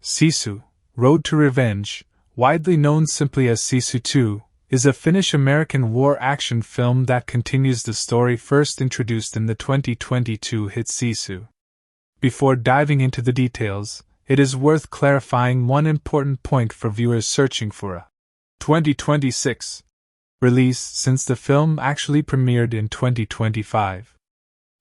Sisu, Road to Revenge, widely known simply as Sisu 2, is a Finnish-American war action film that continues the story first introduced in the 2022 hit Sisu. Before diving into the details, it is worth clarifying one important point for viewers searching for a 2026 release, since the film actually premiered in 2025.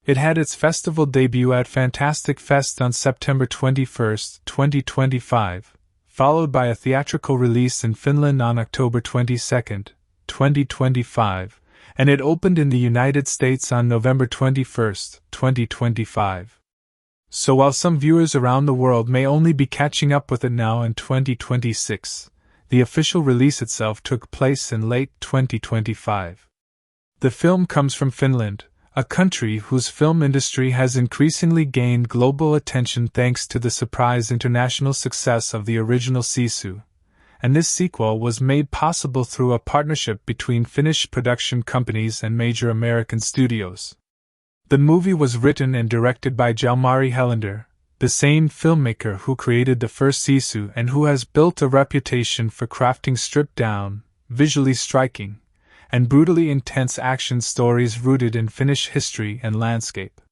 It had its festival debut at Fantastic Fest on September 21, 2025, followed by a theatrical release in Finland on October 22, 2025, and it opened in the United States on November 21, 2025. So while some viewers around the world may only be catching up with it now in 2026, the official release itself took place in late 2025. The film comes from Finland, a country whose film industry has increasingly gained global attention thanks to the surprise international success of the original Sisu, and this sequel was made possible through a partnership between Finnish production companies and major American studios. The movie was written and directed by Jalmari Helander, the same filmmaker who created the first Sisu and who has built a reputation for crafting stripped-down, visually striking, and brutally intense action stories rooted in Finnish history and landscape.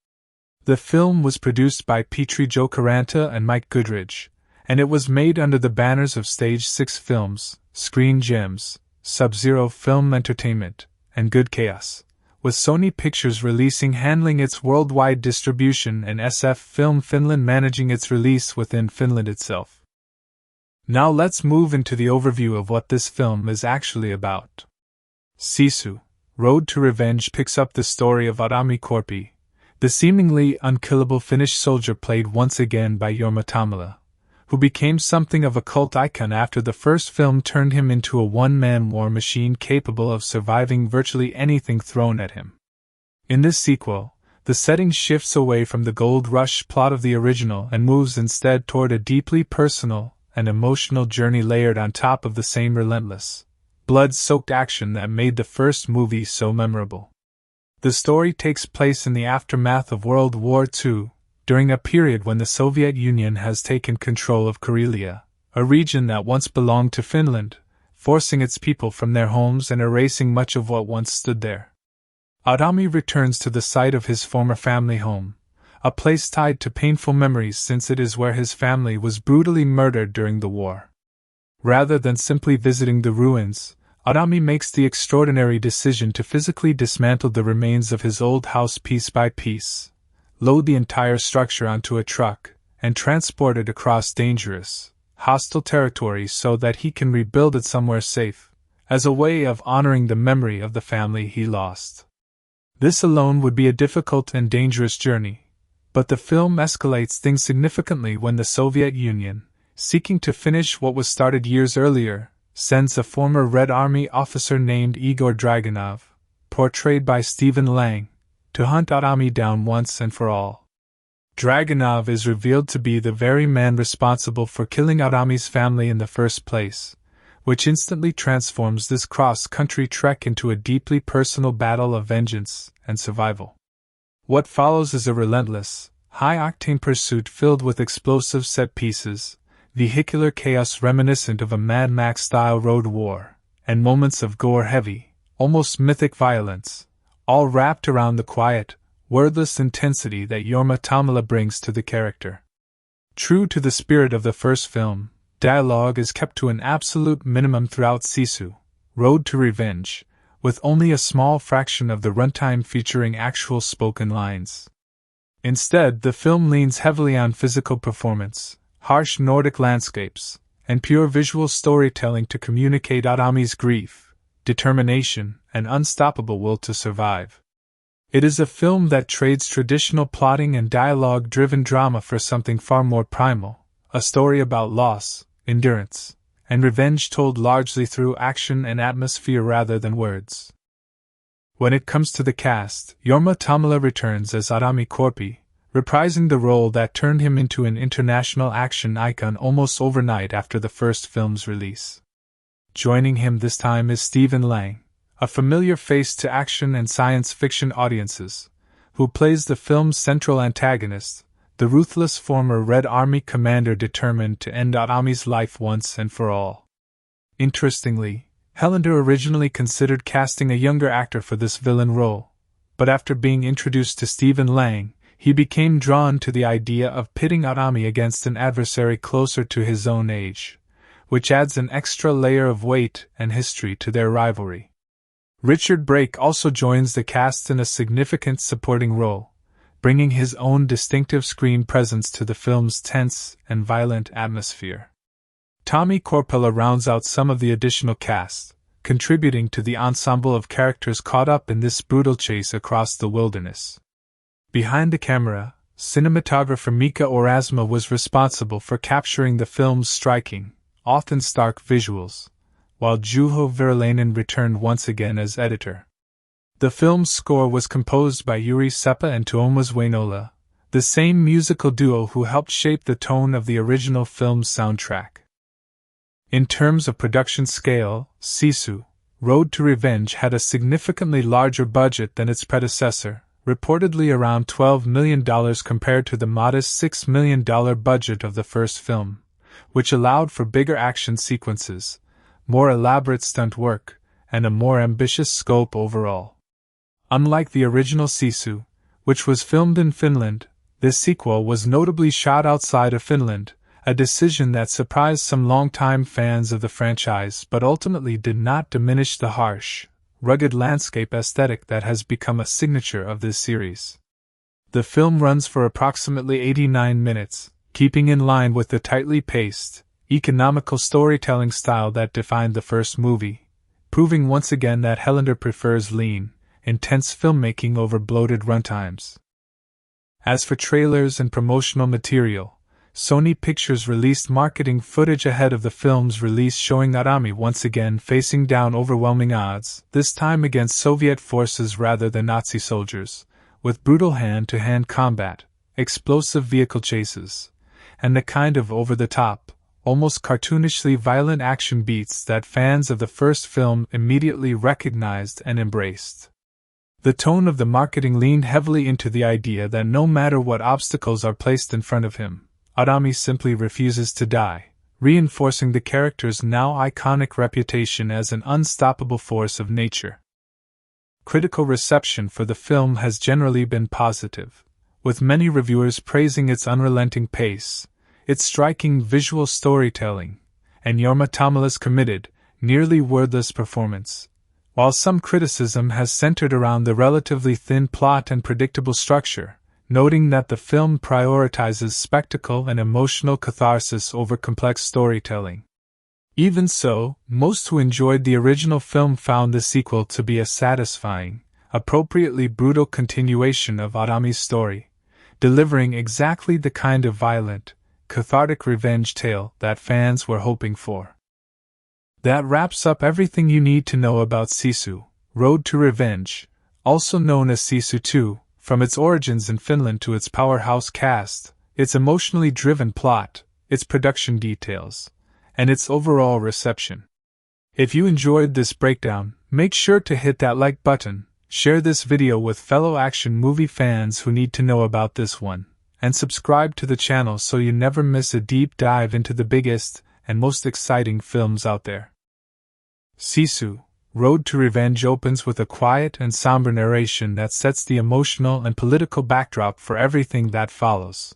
The film was produced by Petri Jokaranta and Mike Goodridge, and it was made under the banners of Stage 6 Films, Screen Gems, Sub-Zero Film Entertainment, and Good Chaos, with Sony Pictures handling its worldwide distribution and SF Film Finland managing its release within Finland itself. Now let's move into the overview of what this film is actually about. Sisu, Road to Revenge picks up the story of Aatami Korpi, the seemingly unkillable Finnish soldier played once again by Jorma Tommila, who became something of a cult icon after the first film turned him into a one-man war machine capable of surviving virtually anything thrown at him. In this sequel, the setting shifts away from the gold rush plot of the original and moves instead toward a deeply personal and emotional journey layered on top of the same relentless, blood-soaked action that made the first movie so memorable. The story takes place in the aftermath of World War II, during a period when the Soviet Union has taken control of Karelia, a region that once belonged to Finland, forcing its people from their homes and erasing much of what once stood there. Aatami returns to the site of his former family home, a place tied to painful memories since it is where his family was brutally murdered during the war. Rather than simply visiting the ruins, Aatami makes the extraordinary decision to physically dismantle the remains of his old house piece by piece, load the entire structure onto a truck, and transport it across dangerous, hostile territory so that he can rebuild it somewhere safe, as a way of honoring the memory of the family he lost. This alone would be a difficult and dangerous journey, but the film escalates things significantly when the Soviet Union, seeking to finish what was started years earlier, sends a former Red Army officer named Igor Dragunov, portrayed by Stephen Lang, to hunt Aatami down once and for all. Dragunov is revealed to be the very man responsible for killing Aatami's family in the first place, which instantly transforms this cross-country trek into a deeply personal battle of vengeance and survival. What follows is a relentless, high-octane pursuit filled with explosive set-pieces, vehicular chaos reminiscent of a Mad Max-style road war, and moments of gore-heavy, almost mythic violence, all wrapped around the quiet, wordless intensity that Jorma Tommila brings to the character. True to the spirit of the first film, dialogue is kept to an absolute minimum throughout Sisu, Road to Revenge, with only a small fraction of the runtime featuring actual spoken lines. Instead, the film leans heavily on physical performance, harsh Nordic landscapes, and pure visual storytelling to communicate Aatami's grief, determination, and unstoppable will to survive. It is a film that trades traditional plotting and dialogue-driven drama for something far more primal, a story about loss, endurance, and revenge told largely through action and atmosphere rather than words. When it comes to the cast, Jorma Tommila returns as Aatami Korpi, reprising the role that turned him into an international action icon almost overnight after the first film's release. Joining him this time is Stephen Lang, a familiar face to action and science fiction audiences, who plays the film's central antagonist, the ruthless former Red Army commander determined to end Aatami's life once and for all. Interestingly, Helander originally considered casting a younger actor for this villain role, but after being introduced to Stephen Lang, he became drawn to the idea of pitting Aatami against an adversary closer to his own age, which adds an extra layer of weight and history to their rivalry. Richard Brake also joins the cast in a significant supporting role, bringing his own distinctive screen presence to the film's tense and violent atmosphere. Aatami Korpi rounds out some of the additional cast, contributing to the ensemble of characters caught up in this brutal chase across the wilderness. Behind the camera, cinematographer Mika Orasma was responsible for capturing the film's striking, often stark visuals, while Juho Virolainen returned once again as editor. The film's score was composed by Juri Seppa and Tuomas Wainola, the same musical duo who helped shape the tone of the original film's soundtrack. In terms of production scale, Sisu, Road to Revenge had a significantly larger budget than its predecessor, reportedly around $12 million compared to the modest $6 million budget of the first film, which allowed for bigger action sequences, more elaborate stunt work, and a more ambitious scope overall. Unlike the original Sisu, which was filmed in Finland, this sequel was notably shot outside of Finland, a decision that surprised some longtime fans of the franchise but ultimately did not diminish the harsh, rugged landscape aesthetic that has become a signature of this series. The film runs for approximately 89 minutes, keeping in line with the tightly paced, economical storytelling style that defined the first movie, proving once again that Helander prefers lean, intense filmmaking over bloated runtimes. As for trailers and promotional material, Sony Pictures released marketing footage ahead of the film's release showing Aatami once again facing down overwhelming odds, this time against Soviet forces rather than Nazi soldiers, with brutal hand-to-hand combat, explosive vehicle chases, and the kind of over-the-top, almost cartoonishly violent action beats that fans of the first film immediately recognized and embraced. The tone of the marketing leaned heavily into the idea that no matter what obstacles are placed in front of him, Aatami simply refuses to die, reinforcing the character's now iconic reputation as an unstoppable force of nature. Critical reception for the film has generally been positive, with many reviewers praising its unrelenting pace, its striking visual storytelling, and Jorma Tommela's committed, nearly wordless performance, while some criticism has centered around the relatively thin plot and predictable structure, noting that the film prioritizes spectacle and emotional catharsis over complex storytelling. Even so, most who enjoyed the original film found the sequel to be a satisfying, appropriately brutal continuation of Aatami's story, delivering exactly the kind of violent, cathartic revenge tale that fans were hoping for. That wraps up everything you need to know about Sisu, Road to Revenge, also known as Sisu 2, from its origins in Finland to its powerhouse cast, its emotionally driven plot, its production details, and its overall reception. If you enjoyed this breakdown, make sure to hit that like button, share this video with fellow action movie fans who need to know about this one, and subscribe to the channel so you never miss a deep dive into the biggest and most exciting films out there. Sisu, Road to Revenge opens with a quiet and somber narration that sets the emotional and political backdrop for everything that follows.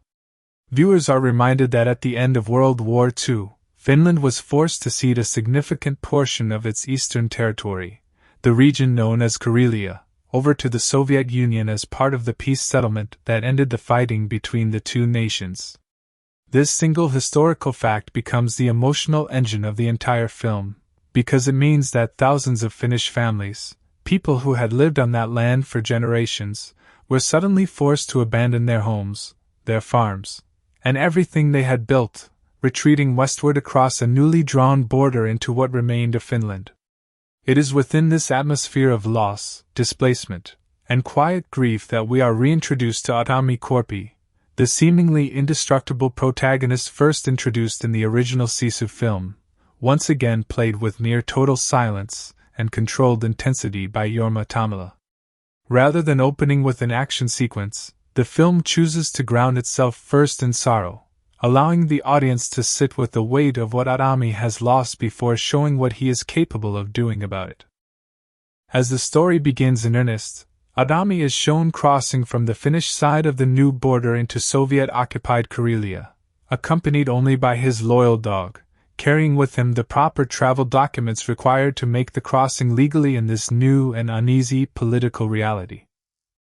Viewers are reminded that at the end of World War II, Finland was forced to cede a significant portion of its eastern territory, the region known as Karelia, over to the Soviet Union as part of the peace settlement that ended the fighting between the two nations. This single historical fact becomes the emotional engine of the entire film, because it means that thousands of Finnish families, people who had lived on that land for generations, were suddenly forced to abandon their homes, their farms, and everything they had built, retreating westward across a newly drawn border into what remained of Finland. It is within this atmosphere of loss, displacement, and quiet grief that we are reintroduced to Aatami Korpi, the seemingly indestructible protagonist first introduced in the original Sisu film, once again played with near total silence and controlled intensity by Jorma Tommela. Rather than opening with an action sequence, the film chooses to ground itself first in sorrow, allowing the audience to sit with the weight of what Aatami has lost before showing what he is capable of doing about it. As the story begins in earnest, Aatami is shown crossing from the Finnish side of the new border into Soviet-occupied Karelia, accompanied only by his loyal dog, carrying with him the proper travel documents required to make the crossing legally in this new and uneasy political reality.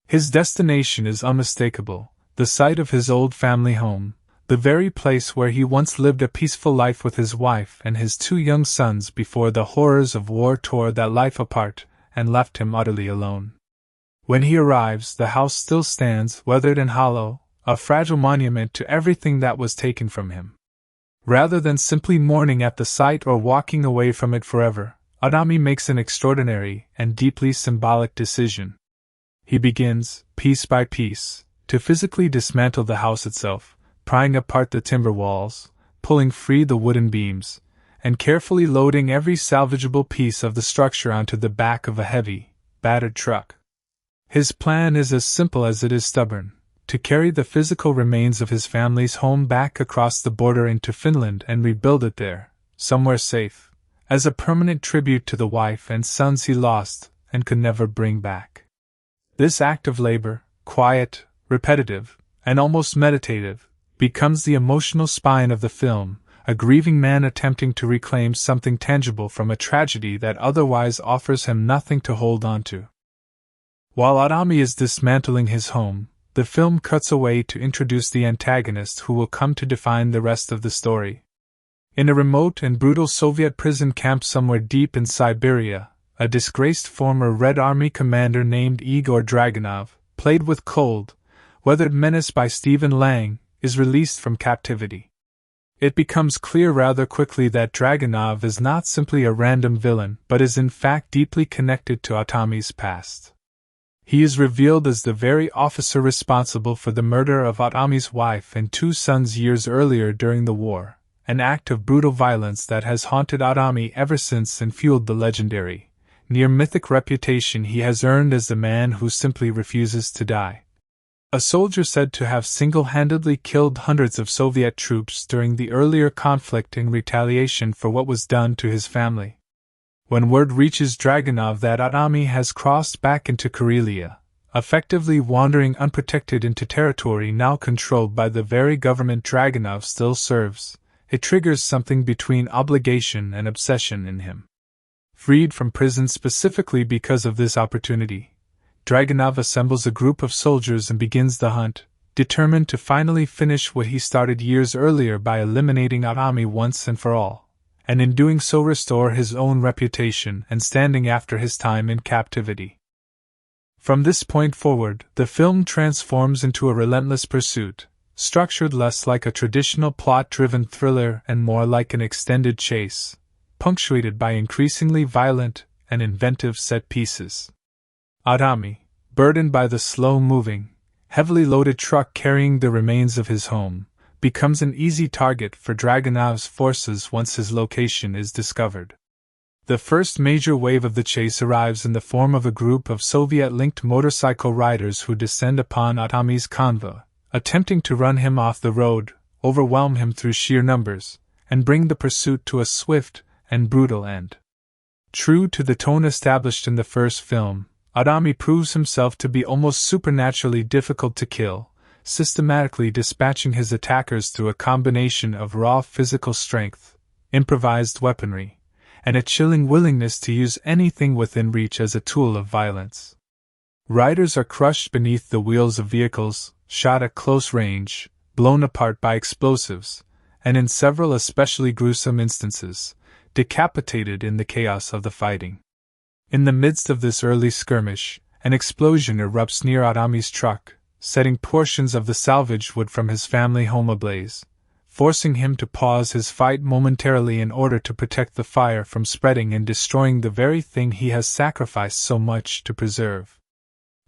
His destination is unmistakable, the site of his old family home, the very place where he once lived a peaceful life with his wife and his 2 young sons before the horrors of war tore that life apart and left him utterly alone. When he arrives, the house still stands, weathered and hollow, a fragile monument to everything that was taken from him. Rather than simply mourning at the sight or walking away from it forever, Aatami makes an extraordinary and deeply symbolic decision. He begins, piece by piece, to physically dismantle the house itself, prying apart the timber walls, pulling free the wooden beams, and carefully loading every salvageable piece of the structure onto the back of a heavy, battered truck. His plan is as simple as it is stubborn: to carry the physical remains of his family's home back across the border into Finland and rebuild it there, somewhere safe, as a permanent tribute to the wife and sons he lost and could never bring back. This act of labor, quiet, repetitive, and almost meditative, becomes the emotional spine of the film, a grieving man attempting to reclaim something tangible from a tragedy that otherwise offers him nothing to hold on to. While Aatami is dismantling his home, the film cuts away to introduce the antagonist who will come to define the rest of the story. In a remote and brutal Soviet prison camp somewhere deep in Siberia, a disgraced former Red Army commander named Igor Dragunov, played with cold, weathered menace by Stephen Lang, is released from captivity. It becomes clear rather quickly that Dragunov is not simply a random villain but is in fact deeply connected to Aatami's past. He is revealed as the very officer responsible for the murder of Aatami's wife and 2 sons years earlier during the war, an act of brutal violence that has haunted Aatami ever since and fueled the legendary, near-mythic reputation he has earned as the man who simply refuses to die. A soldier said to have single-handedly killed hundreds of Soviet troops during the earlier conflict in retaliation for what was done to his family. When word reaches Dragunov that Aatami has crossed back into Karelia, effectively wandering unprotected into territory now controlled by the very government Dragunov still serves, it triggers something between obligation and obsession in him. Freed from prison specifically because of this opportunity, Dragunov assembles a group of soldiers and begins the hunt, determined to finally finish what he started years earlier by eliminating Aatami once and for all, and in doing so restore his own reputation and standing after his time in captivity. From this point forward, the film transforms into a relentless pursuit, structured less like a traditional plot-driven thriller and more like an extended chase, punctuated by increasingly violent and inventive set pieces. Aatami, burdened by the slow-moving, heavily loaded truck carrying the remains of his home, becomes an easy target for Dragunov's forces once his location is discovered. The first major wave of the chase arrives in the form of a group of Soviet-linked motorcycle riders who descend upon Aatami's convoy, attempting to run him off the road, overwhelm him through sheer numbers, and bring the pursuit to a swift and brutal end. True to the tone established in the first film, Aatami proves himself to be almost supernaturally difficult to kill, systematically dispatching his attackers through a combination of raw physical strength, improvised weaponry, and a chilling willingness to use anything within reach as a tool of violence. Riders are crushed beneath the wheels of vehicles, shot at close range, blown apart by explosives, and in several especially gruesome instances, decapitated in the chaos of the fighting. In the midst of this early skirmish, an explosion erupts near Aatami's truck, setting portions of the salvaged wood from his family home ablaze, forcing him to pause his fight momentarily in order to protect the fire from spreading and destroying the very thing he has sacrificed so much to preserve.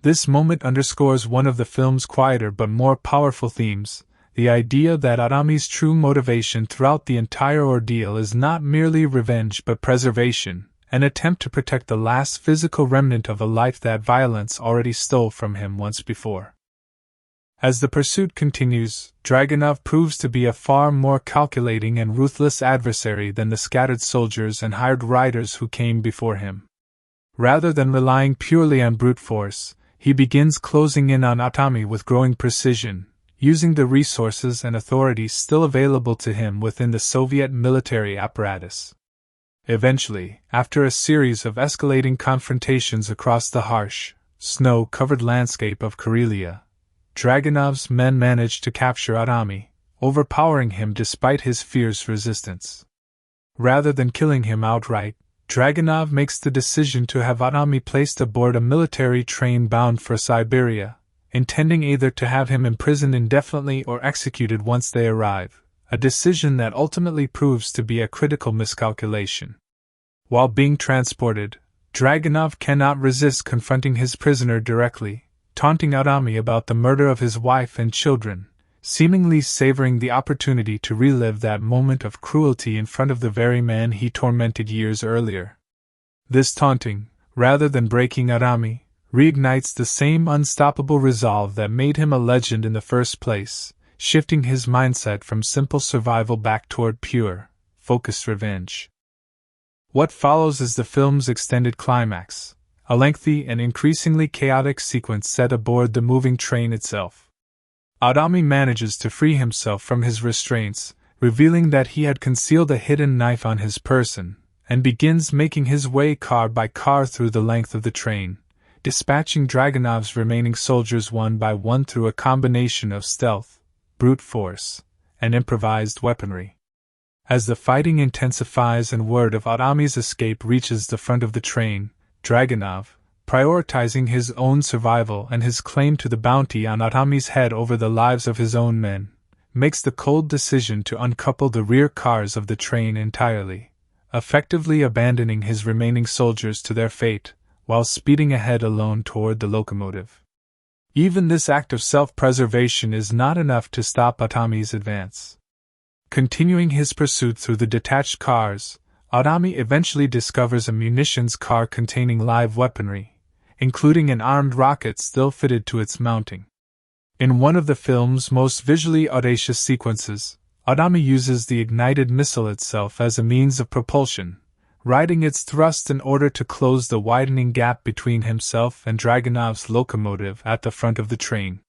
This moment underscores one of the film's quieter but more powerful themes, the idea that Aatami's true motivation throughout the entire ordeal is not merely revenge but preservation, an attempt to protect the last physical remnant of a life that violence already stole from him once before. As the pursuit continues, Dragunov proves to be a far more calculating and ruthless adversary than the scattered soldiers and hired riders who came before him. Rather than relying purely on brute force, he begins closing in on Aatami with growing precision, using the resources and authorities still available to him within the Soviet military apparatus. Eventually, after a series of escalating confrontations across the harsh, snow-covered landscape of Karelia, Dragunov's men manage to capture Aatami, overpowering him despite his fierce resistance. Rather than killing him outright, Dragunov makes the decision to have Aatami placed aboard a military train bound for Siberia, intending either to have him imprisoned indefinitely or executed once they arrive, a decision that ultimately proves to be a critical miscalculation. While being transported, Dragunov cannot resist confronting his prisoner directly, taunting Aatami about the murder of his wife and children, seemingly savoring the opportunity to relive that moment of cruelty in front of the very man he tormented years earlier. This taunting, rather than breaking Aatami, reignites the same unstoppable resolve that made him a legend in the first place, shifting his mindset from simple survival back toward pure, focused revenge. What follows is the film's extended climax, a lengthy and increasingly chaotic sequence set aboard the moving train itself. Aatami manages to free himself from his restraints, revealing that he had concealed a hidden knife on his person, and begins making his way car by car through the length of the train, dispatching Dragunov's remaining soldiers one by one through a combination of stealth, brute force, and improvised weaponry. As the fighting intensifies and word of Aatami's escape reaches the front of the train, Dragunov, prioritizing his own survival and his claim to the bounty on Aatami's head over the lives of his own men, makes the cold decision to uncouple the rear cars of the train entirely, effectively abandoning his remaining soldiers to their fate, while speeding ahead alone toward the locomotive. Even this act of self-preservation is not enough to stop Aatami's advance. Continuing his pursuit through the detached cars, Aatami eventually discovers a munitions car containing live weaponry, including an armed rocket still fitted to its mounting. In one of the film's most visually audacious sequences, Aatami uses the ignited missile itself as a means of propulsion, riding its thrust in order to close the widening gap between himself and Dragunov's locomotive at the front of the train.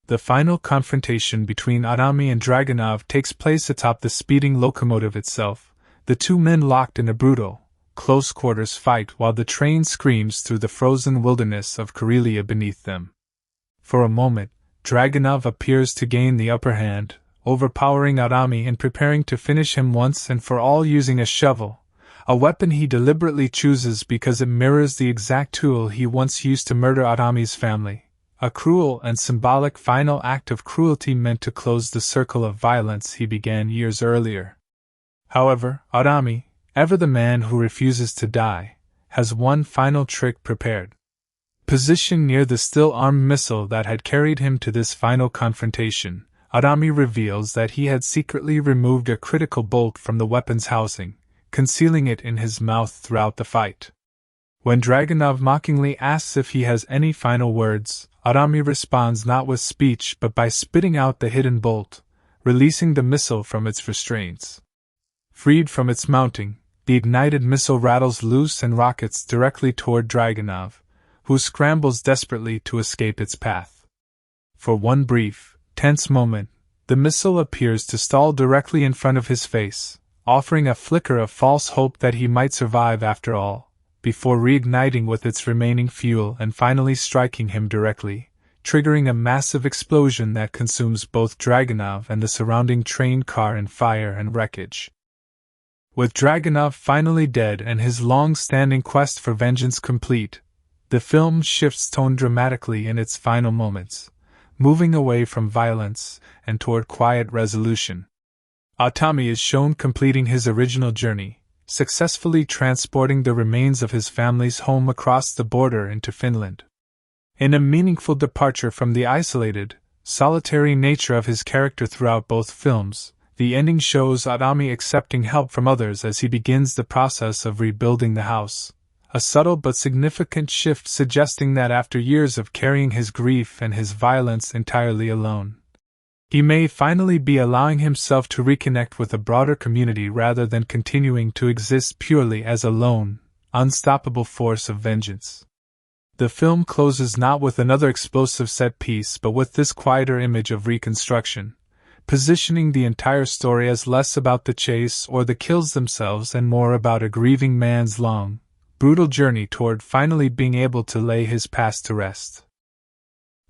The final confrontation between Aatami and Dragunov takes place atop the speeding locomotive itself, the two men locked in a brutal, close-quarters fight while the train screams through the frozen wilderness of Karelia beneath them. For a moment, Dragunov appears to gain the upper hand, overpowering Aatami and preparing to finish him once and for all using a shovel, a weapon he deliberately chooses because it mirrors the exact tool he once used to murder Aatami's family, a cruel and symbolic final act of cruelty meant to close the circle of violence he began years earlier. However, Aatami, ever the man who refuses to die, has one final trick prepared. Positioned near the still-armed missile that had carried him to this final confrontation, Aatami reveals that he had secretly removed a critical bolt from the weapon's housing, concealing it in his mouth throughout the fight. When Dragunov mockingly asks if he has any final words, Aatami responds not with speech but by spitting out the hidden bolt, releasing the missile from its restraints. Freed from its mounting, the ignited missile rattles loose and rockets directly toward Dragunov, who scrambles desperately to escape its path. For one brief, tense moment, the missile appears to stall directly in front of his face, offering a flicker of false hope that he might survive after all, before reigniting with its remaining fuel and finally striking him directly, triggering a massive explosion that consumes both Dragunov and the surrounding train car in fire and wreckage. With Dragunov finally dead and his long-standing quest for vengeance complete, the film shifts tone dramatically in its final moments, moving away from violence and toward quiet resolution. Aatami is shown completing his original journey, successfully transporting the remains of his family's home across the border into Finland. In a meaningful departure from the isolated, solitary nature of his character throughout both films, the ending shows Aatami accepting help from others as he begins the process of rebuilding the house, a subtle but significant shift suggesting that after years of carrying his grief and his violence entirely alone, he may finally be allowing himself to reconnect with a broader community rather than continuing to exist purely as a lone, unstoppable force of vengeance. The film closes not with another explosive set piece but with this quieter image of reconstruction, positioning the entire story as less about the chase or the kills themselves and more about a grieving man's long, brutal journey toward finally being able to lay his past to rest.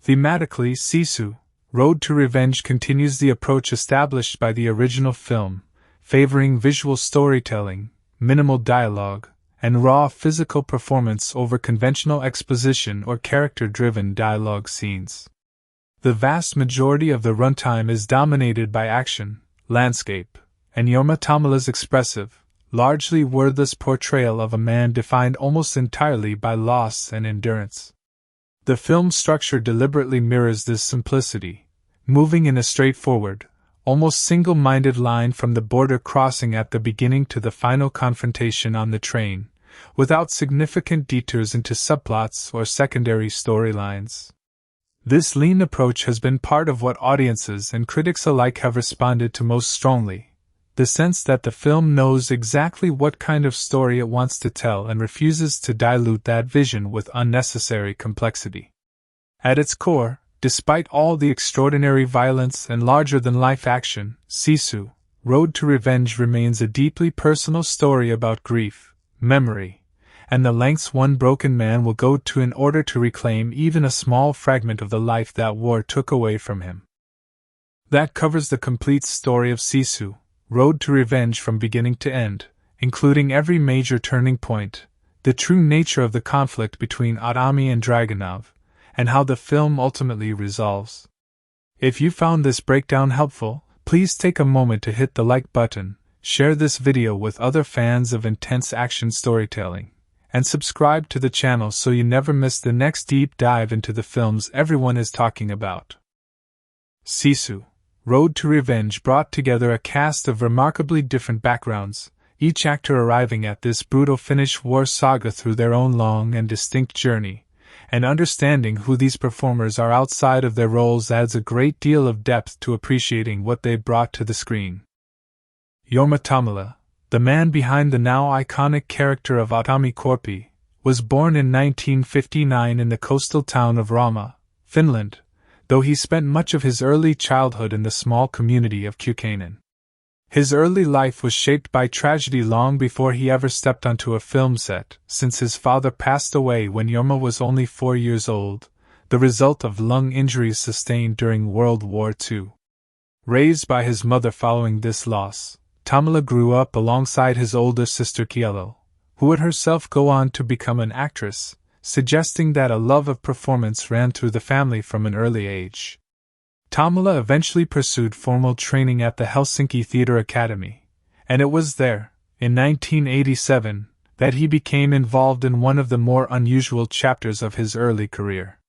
Thematically, Sisu, Road to Revenge continues the approach established by the original film, favoring visual storytelling, minimal dialogue, and raw physical performance over conventional exposition or character-driven dialogue scenes. The vast majority of the runtime is dominated by action, landscape, and Jorma Tommela's expressive, largely wordless portrayal of a man defined almost entirely by loss and endurance. The film's structure deliberately mirrors this simplicity, moving in a straightforward, almost single-minded line from the border crossing at the beginning to the final confrontation on the train, without significant detours into subplots or secondary storylines. This lean approach has been part of what audiences and critics alike have responded to most strongly, the sense that the film knows exactly what kind of story it wants to tell and refuses to dilute that vision with unnecessary complexity. At its core, despite all the extraordinary violence and larger-than-life action, Sisu, Road to Revenge remains a deeply personal story about grief, memory, and the lengths one broken man will go to in order to reclaim even a small fragment of the life that war took away from him. That covers the complete story of Sisu, Road to Revenge from beginning to end, including every major turning point, the true nature of the conflict between Aatami and Dragunov, and how the film ultimately resolves. If you found this breakdown helpful, please take a moment to hit the like button, share this video with other fans of intense action storytelling, and subscribe to the channel so you never miss the next deep dive into the films everyone is talking about. Sisu, Road to Revenge brought together a cast of remarkably different backgrounds, each actor arriving at this brutal Finnish war saga through their own long and distinct journey, and understanding who these performers are outside of their roles adds a great deal of depth to appreciating what they brought to the screen. Jorma Tommela, the man behind the now iconic character of Aatami Korpi, was born in 1959 in the coastal town of Rauma, Finland, though he spent much of his early childhood in the small community of Kukkanen. His early life was shaped by tragedy long before he ever stepped onto a film set, since his father passed away when Jorma was only 4 years old, the result of lung injuries sustained during World War II. Raised by his mother following this loss, Tommela grew up alongside his older sister Kielo, who would herself go on to become an actress, suggesting that a love of performance ran through the family from an early age. Tommela eventually pursued formal training at the Helsinki Theatre Academy, and it was there, in 1987, that he became involved in one of the more unusual chapters of his early career.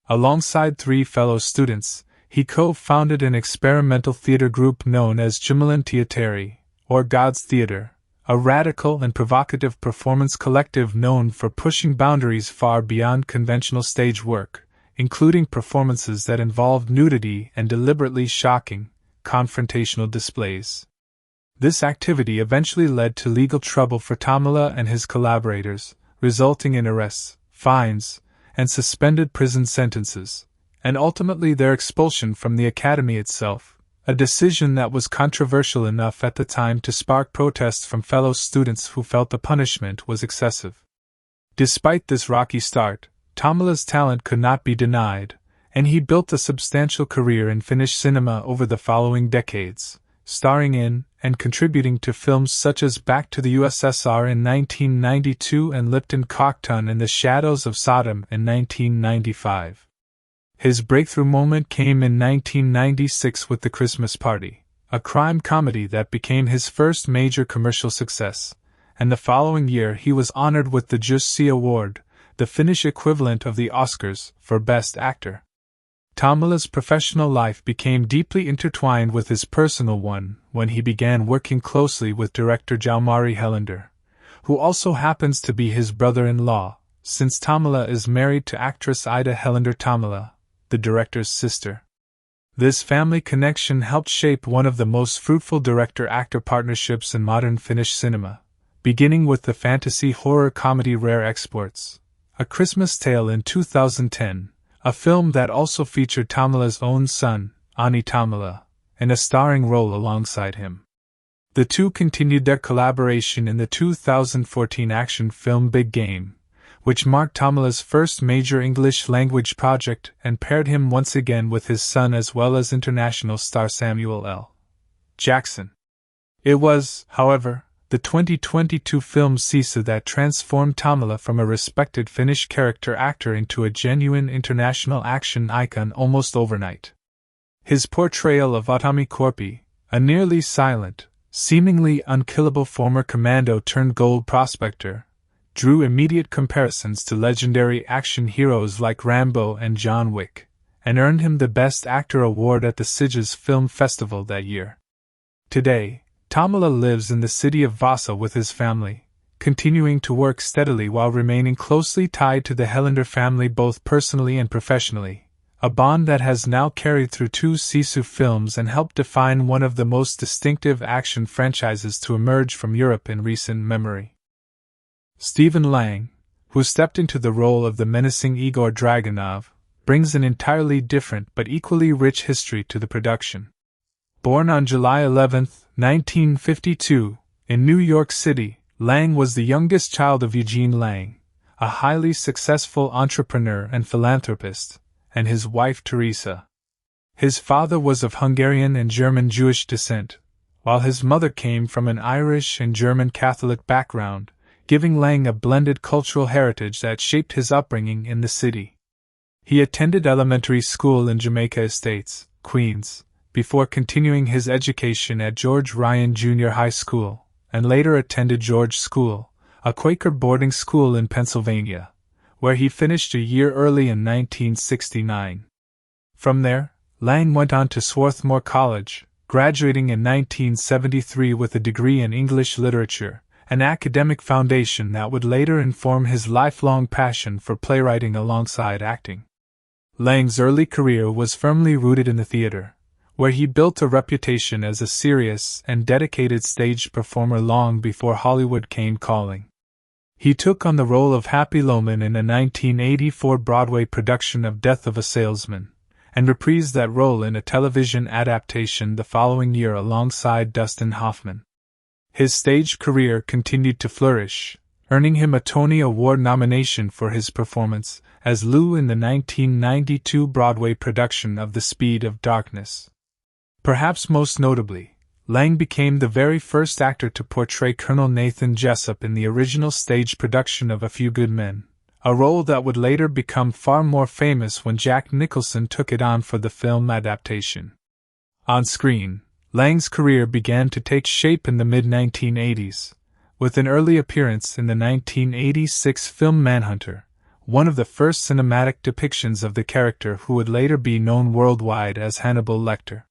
Alongside 3 fellow students, he co-founded an experimental theatre group known as Jumalan Teatteri, or God's Theatre, a radical and provocative performance collective known for pushing boundaries far beyond conventional stage work, including performances that involved nudity and deliberately shocking, confrontational displays. This activity eventually led to legal trouble for Tommela and his collaborators, resulting in arrests, fines, and suspended prison sentences, and ultimately their expulsion from the academy itself, a decision that was controversial enough at the time to spark protests from fellow students who felt the punishment was excessive. Despite this rocky start, Tommela's talent could not be denied, and he built a substantial career in Finnish cinema over the following decades, starring in and contributing to films such as Back to the USSR in 1992 and Lipton Cockton in the Shadows of Sodom in 1995. His breakthrough moment came in 1996 with The Christmas Party, a crime comedy that became his first major commercial success, and the following year he was honored with the Jussi Award, the Finnish equivalent of the Oscars, for Best Actor. Tommela's professional life became deeply intertwined with his personal one when he began working closely with director Jalmari Helander, who also happens to be his brother-in-law, since Tamila is married to actress Ida Helander Tamila, the director's sister. This family connection helped shape one of the most fruitful director-actor partnerships in modern Finnish cinema, beginning with the fantasy horror comedy Rare Exports, A Christmas Tale in 2010, a film that also featured Tamila's own son, Ani Tamila, in a starring role alongside him. The two continued their collaboration in the 2014 action film Big Game, which marked Tamila's first major English-language project and paired him once again with his son as well as international star Samuel L. Jackson. It was, however, the 2022 film Sisu that transformed Tamila from a respected Finnish character actor into a genuine international action icon almost overnight. His portrayal of Aatami Korpi, a nearly silent, seemingly unkillable former commando-turned-gold prospector, drew immediate comparisons to legendary action heroes like Rambo and John Wick, and earned him the Best Actor award at the Sitges Film Festival that year. Today, Tamila lives in the city of Vasa with his family, continuing to work steadily while remaining closely tied to the Helander family both personally and professionally, a bond that has now carried through 2 Sisu films and helped define one of the most distinctive action franchises to emerge from Europe in recent memory. Stephen Lang, who stepped into the role of the menacing Igor Dragunov, brings an entirely different but equally rich history to the production. Born on July 11, 1952, in New York City, Lang was the youngest child of Eugene Lang, a highly successful entrepreneur and philanthropist, and his wife Teresa. His father was of Hungarian and German Jewish descent, while his mother came from an Irish and German Catholic background, giving Lang a blended cultural heritage that shaped his upbringing in the city. He attended elementary school in Jamaica Estates, Queens, before continuing his education at George Ryan Junior High School, and later attended George School, a Quaker boarding school in Pennsylvania, where he finished a year early in 1969. From there, Lang went on to Swarthmore College, graduating in 1973 with a degree in English literature, an academic foundation that would later inform his lifelong passion for playwriting alongside acting. Lang's early career was firmly rooted in the theater, where he built a reputation as a serious and dedicated stage performer long before Hollywood came calling. He took on the role of Happy Loman in a 1984 Broadway production of Death of a Salesman, and reprised that role in a television adaptation the following year alongside Dustin Hoffman. His stage career continued to flourish, earning him a Tony Award nomination for his performance as Lou in the 1992 Broadway production of The Speed of Darkness. Perhaps most notably, Lang became the very first actor to portray Colonel Nathan Jessup in the original stage production of A Few Good Men, a role that would later become far more famous when Jack Nicholson took it on for the film adaptation. On screen, Lang's career began to take shape in the mid-1980s, with an early appearance in the 1986 film Manhunter, one of the first cinematic depictions of the character who would later be known worldwide as Hannibal Lecter.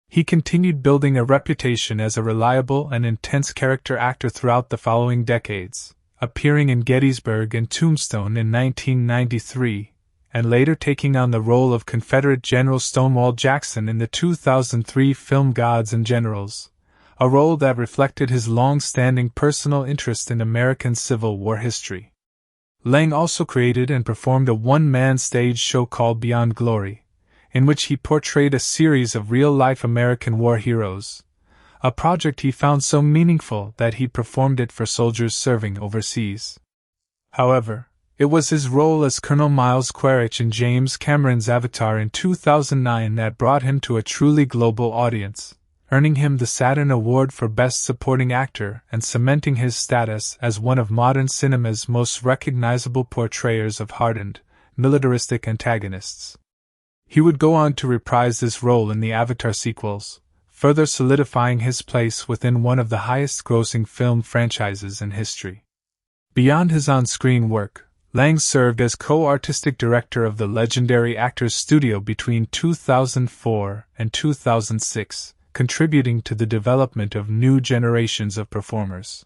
He continued building a reputation as a reliable and intense character actor throughout the following decades, appearing in Gettysburg and Tombstone in 1993, and later taking on the role of Confederate General Stonewall Jackson in the 2003 film Gods and Generals, a role that reflected his long-standing personal interest in American Civil War history. Lang also created and performed a one-man stage show called Beyond Glory, in which he portrayed a series of real-life American war heroes, a project he found so meaningful that he performed it for soldiers serving overseas. However, it was his role as Colonel Miles Quaritch in James Cameron's Avatar in 2009 that brought him to a truly global audience, earning him the Saturn Award for Best Supporting Actor and cementing his status as one of modern cinema's most recognizable portrayers of hardened, militaristic antagonists. He would go on to reprise this role in the Avatar sequels, further solidifying his place within one of the highest-grossing film franchises in history. Beyond his on-screen work, Lang served as co-artistic director of the legendary Actors Studio between 2004 and 2006, contributing to the development of new generations of performers.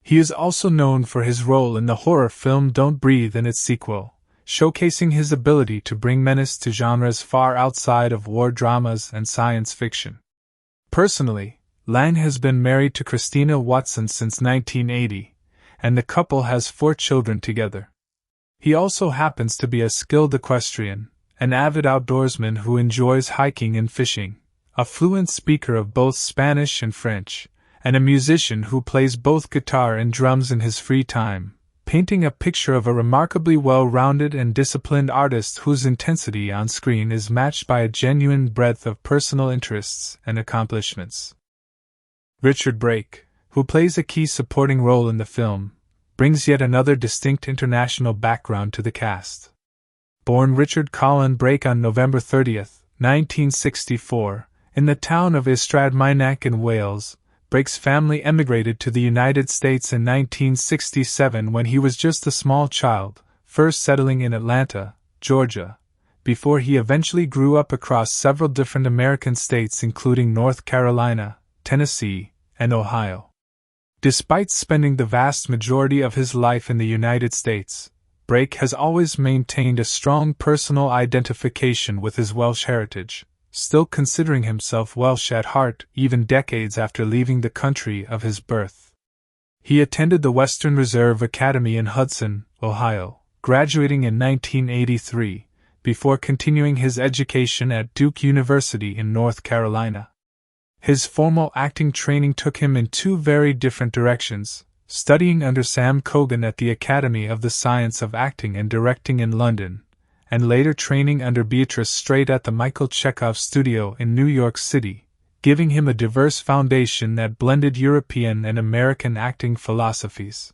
He is also known for his role in the horror film Don't Breathe and its sequel, showcasing his ability to bring menace to genres far outside of war dramas and science fiction. Personally, Lang has been married to Christina Watson since 1980, and the couple has 4 children together. He also happens to be a skilled equestrian, an avid outdoorsman who enjoys hiking and fishing, a fluent speaker of both Spanish and French, and a musician who plays both guitar and drums in his free time, painting a picture of a remarkably well-rounded and disciplined artist whose intensity on screen is matched by a genuine breadth of personal interests and accomplishments. Richard Brake, who plays a key supporting role in the film, brings yet another distinct international background to the cast. Born Richard Colin Brake on November 30, 1964, in the town of Ystrad in Wales, Brake's family emigrated to the United States in 1967 when he was just a small child, first settling in Atlanta, Georgia, before he eventually grew up across several different American states including North Carolina, Tennessee, and Ohio. Despite spending the vast majority of his life in the United States, Brake has always maintained a strong personal identification with his Welsh heritage, still considering himself Welsh at heart even decades after leaving the country of his birth. He attended the Western Reserve Academy in Hudson, Ohio, graduating in 1983, before continuing his education at Duke University in North Carolina. His formal acting training took him in 2 very different directions, studying under Sam Cogan at the Academy of the Science of Acting and Directing in London, and later training under Beatrice Straight at the Michael Chekhov Studio in New York City, giving him a diverse foundation that blended European and American acting philosophies.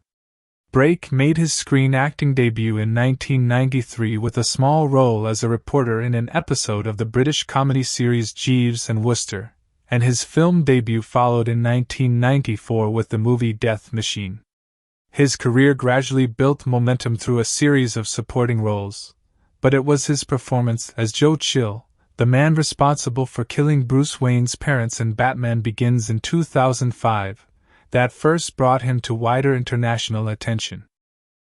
Brake made his screen acting debut in 1993 with a small role as a reporter in an episode of the British comedy series Jeeves and Wooster, and his film debut followed in 1994 with the movie Death Machine. His career gradually built momentum through a series of supporting roles, but it was his performance as Joe Chill, the man responsible for killing Bruce Wayne's parents in Batman Begins in 2005, that first brought him to wider international attention.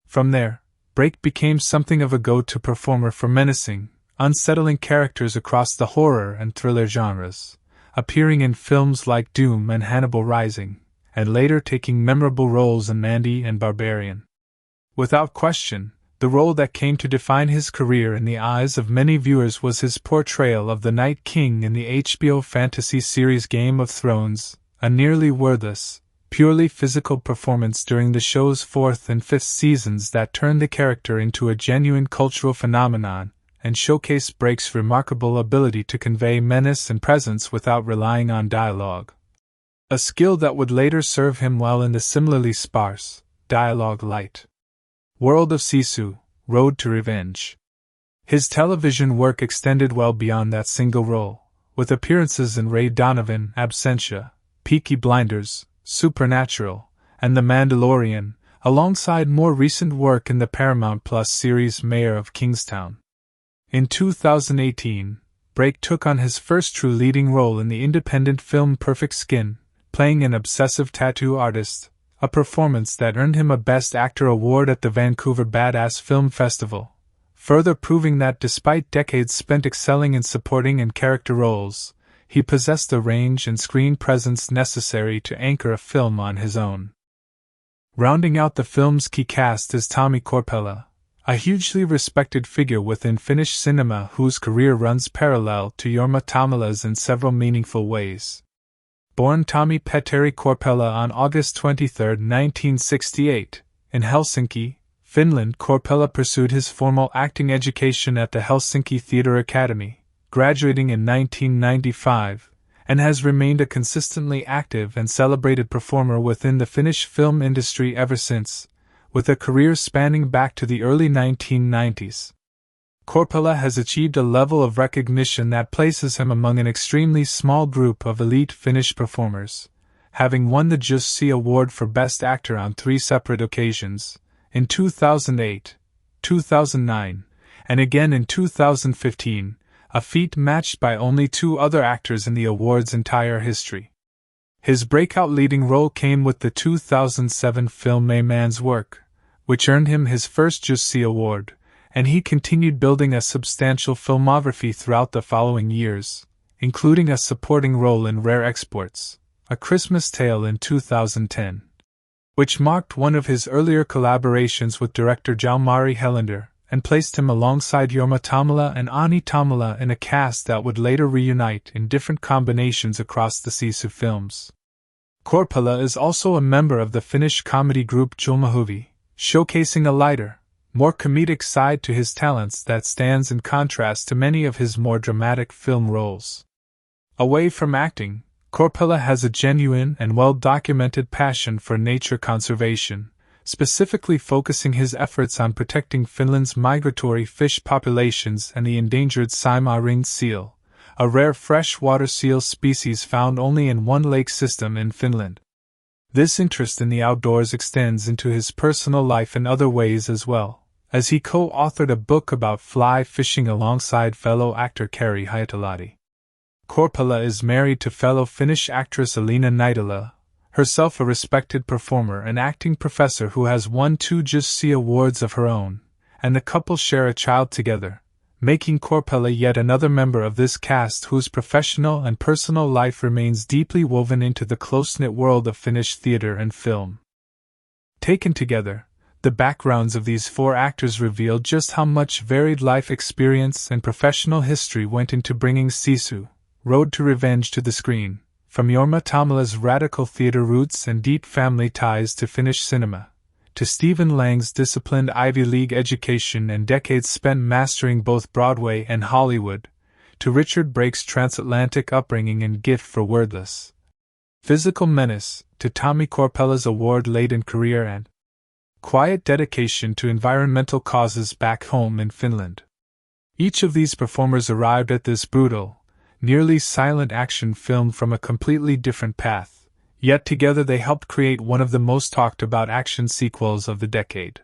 From there, Brake became something of a go-to performer for menacing, unsettling characters across the horror and thriller genres, appearing in films like Doom and Hannibal Rising, and later taking memorable roles in Mandy and Barbarian. Without question, the role that came to define his career in the eyes of many viewers was his portrayal of the Night King in the HBO fantasy series Game of Thrones, a nearly wordless, purely physical performance during the show's 4th and 5th seasons that turned the character into a genuine cultural phenomenon and showcased Brake's remarkable ability to convey menace and presence without relying on dialogue. A skill that would later serve him well in the similarly sparse, dialogue-light world of Sisu, Road to Revenge. His television work extended well beyond that single role, with appearances in Ray Donovan, Absentia, Peaky Blinders, Supernatural, and The Mandalorian, alongside more recent work in the Paramount Plus series Mayor of Kingstown. In 2018, Brake took on his first true leading role in the independent film Perfect Skin, playing an obsessive tattoo artist, a performance that earned him a Best Actor award at the Vancouver Badass Film Festival, further proving that despite decades spent excelling in supporting and character roles, he possessed the range and screen presence necessary to anchor a film on his own. Rounding out the film's key cast is Tommy Korpela, a hugely respected figure within Finnish cinema whose career runs parallel to Jorma Tommela's in several meaningful ways. Born Tommy Petteri Korpela on August 23, 1968, in Helsinki, Finland, Korpela pursued his formal acting education at the Helsinki Theatre Academy, graduating in 1995, and has remained a consistently active and celebrated performer within the Finnish film industry ever since, with a career spanning back to the early 1990s. Korpela has achieved a level of recognition that places him among an extremely small group of elite Finnish performers, having won the Jussi Award for Best Actor on 3 separate occasions, in 2008, 2009, and again in 2015, a feat matched by only 2 other actors in the award's entire history. His breakout leading role came with the 2007 film A Man's Work, which earned him his first Jussi Award, and he continued building a substantial filmography throughout the following years, including a supporting role in Rare Exports, A Christmas Tale in 2010, which marked one of his earlier collaborations with director Jalmari Helander, and placed him alongside Jorma Tommila and Ani Tommila in a cast that would later reunite in different combinations across the Sisu films. Korpela is also a member of the Finnish comedy group Jalmari, showcasing a lighter, more comedic side to his talents that stands in contrast to many of his more dramatic film roles. Away from acting, Korpela has a genuine and well-documented passion for nature conservation, specifically focusing his efforts on protecting Finland's migratory fish populations and the endangered Saimaa-ringed seal, a rare freshwater seal species found only in one lake system in Finland. This interest in the outdoors extends into his personal life in other ways as well, as he co-authored a book about fly fishing alongside fellow actor Kari Haitalahti. Korpela is married to fellow Finnish actress Elina Naitala, herself a respected performer and acting professor who has won 2 Jussi Awards of her own, and the couple share a child together, making Korpela yet another member of this cast whose professional and personal life remains deeply woven into the close-knit world of Finnish theater and film. Taken together, the backgrounds of these 4 actors reveal just how much varied life experience and professional history went into bringing Sisu, Road to Revenge to the screen, from Jorma Tommila's radical theater roots and deep family ties to Finnish cinema, to Stephen Lang's disciplined Ivy League education and decades spent mastering both Broadway and Hollywood, to Richard Brake's transatlantic upbringing and gift for wordless physical menace, to Tommi Korpela's award-laden career and quiet dedication to environmental causes back home in Finland. Each of these performers arrived at this brutal, nearly silent action film from a completely different path, yet together they helped create one of the most talked about action sequels of the decade.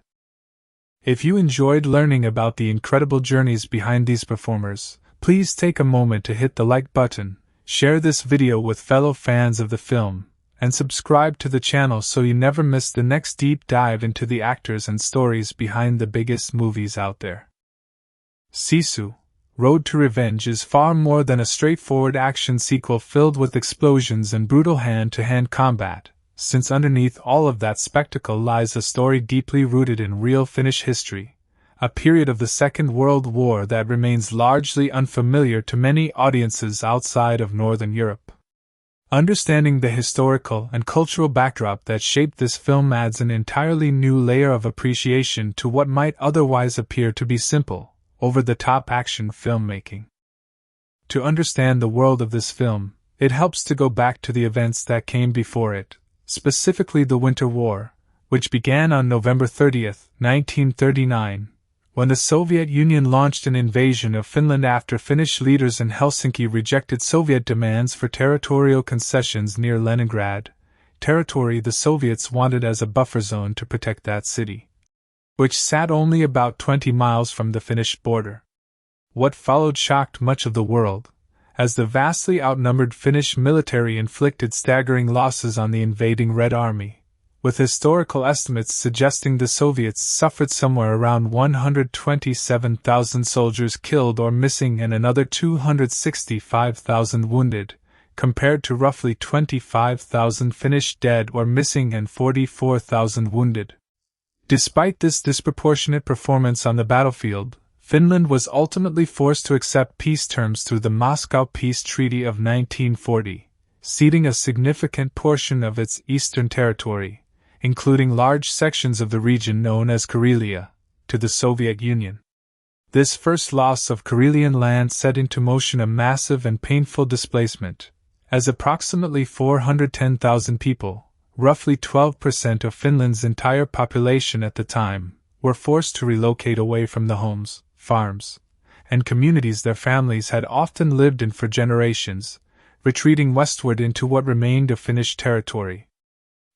If you enjoyed learning about the incredible journeys behind these performers, please take a moment to hit the like button, share this video with fellow fans of the film, and subscribe to the channel so you never miss the next deep dive into the actors and stories behind the biggest movies out there. Sisu, Road to Revenge is far more than a straightforward action sequel filled with explosions and brutal hand-to-hand combat, since underneath all of that spectacle lies a story deeply rooted in real Finnish history, a period of the Second World War that remains largely unfamiliar to many audiences outside of Northern Europe. Understanding the historical and cultural backdrop that shaped this film adds an entirely new layer of appreciation to what might otherwise appear to be simple, over-the-top action filmmaking. To understand the world of this film, it helps to go back to the events that came before it, specifically the Winter War, which began on November 30, 1939, when the Soviet Union launched an invasion of Finland after Finnish leaders in Helsinki rejected Soviet demands for territorial concessions near Leningrad, territory the Soviets wanted as a buffer zone to protect that city, which sat only about 20 miles from the Finnish border. What followed shocked much of the world, as the vastly outnumbered Finnish military inflicted staggering losses on the invading Red Army, with historical estimates suggesting the Soviets suffered somewhere around 127,000 soldiers killed or missing and another 265,000 wounded, compared to roughly 25,000 Finnish dead or missing and 44,000 wounded. Despite this disproportionate performance on the battlefield, Finland was ultimately forced to accept peace terms through the Moscow Peace Treaty of 1940, ceding a significant portion of its eastern territory, including large sections of the region known as Karelia, to the Soviet Union. This first loss of Karelian land set into motion a massive and painful displacement, as approximately 410,000 people, roughly 12% of Finland's entire population at the time, were forced to relocate away from the homes, farms, and communities their families had often lived in for generations, retreating westward into what remained of Finnish territory.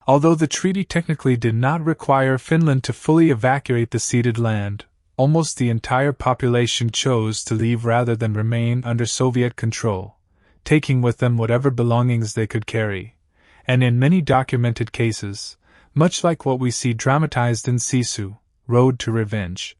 Although the treaty technically did not require Finland to fully evacuate the ceded land, almost the entire population chose to leave rather than remain under Soviet control, taking with them whatever belongings they could carry, and in many documented cases, much like what we see dramatized in Sisu, Road to Revenge.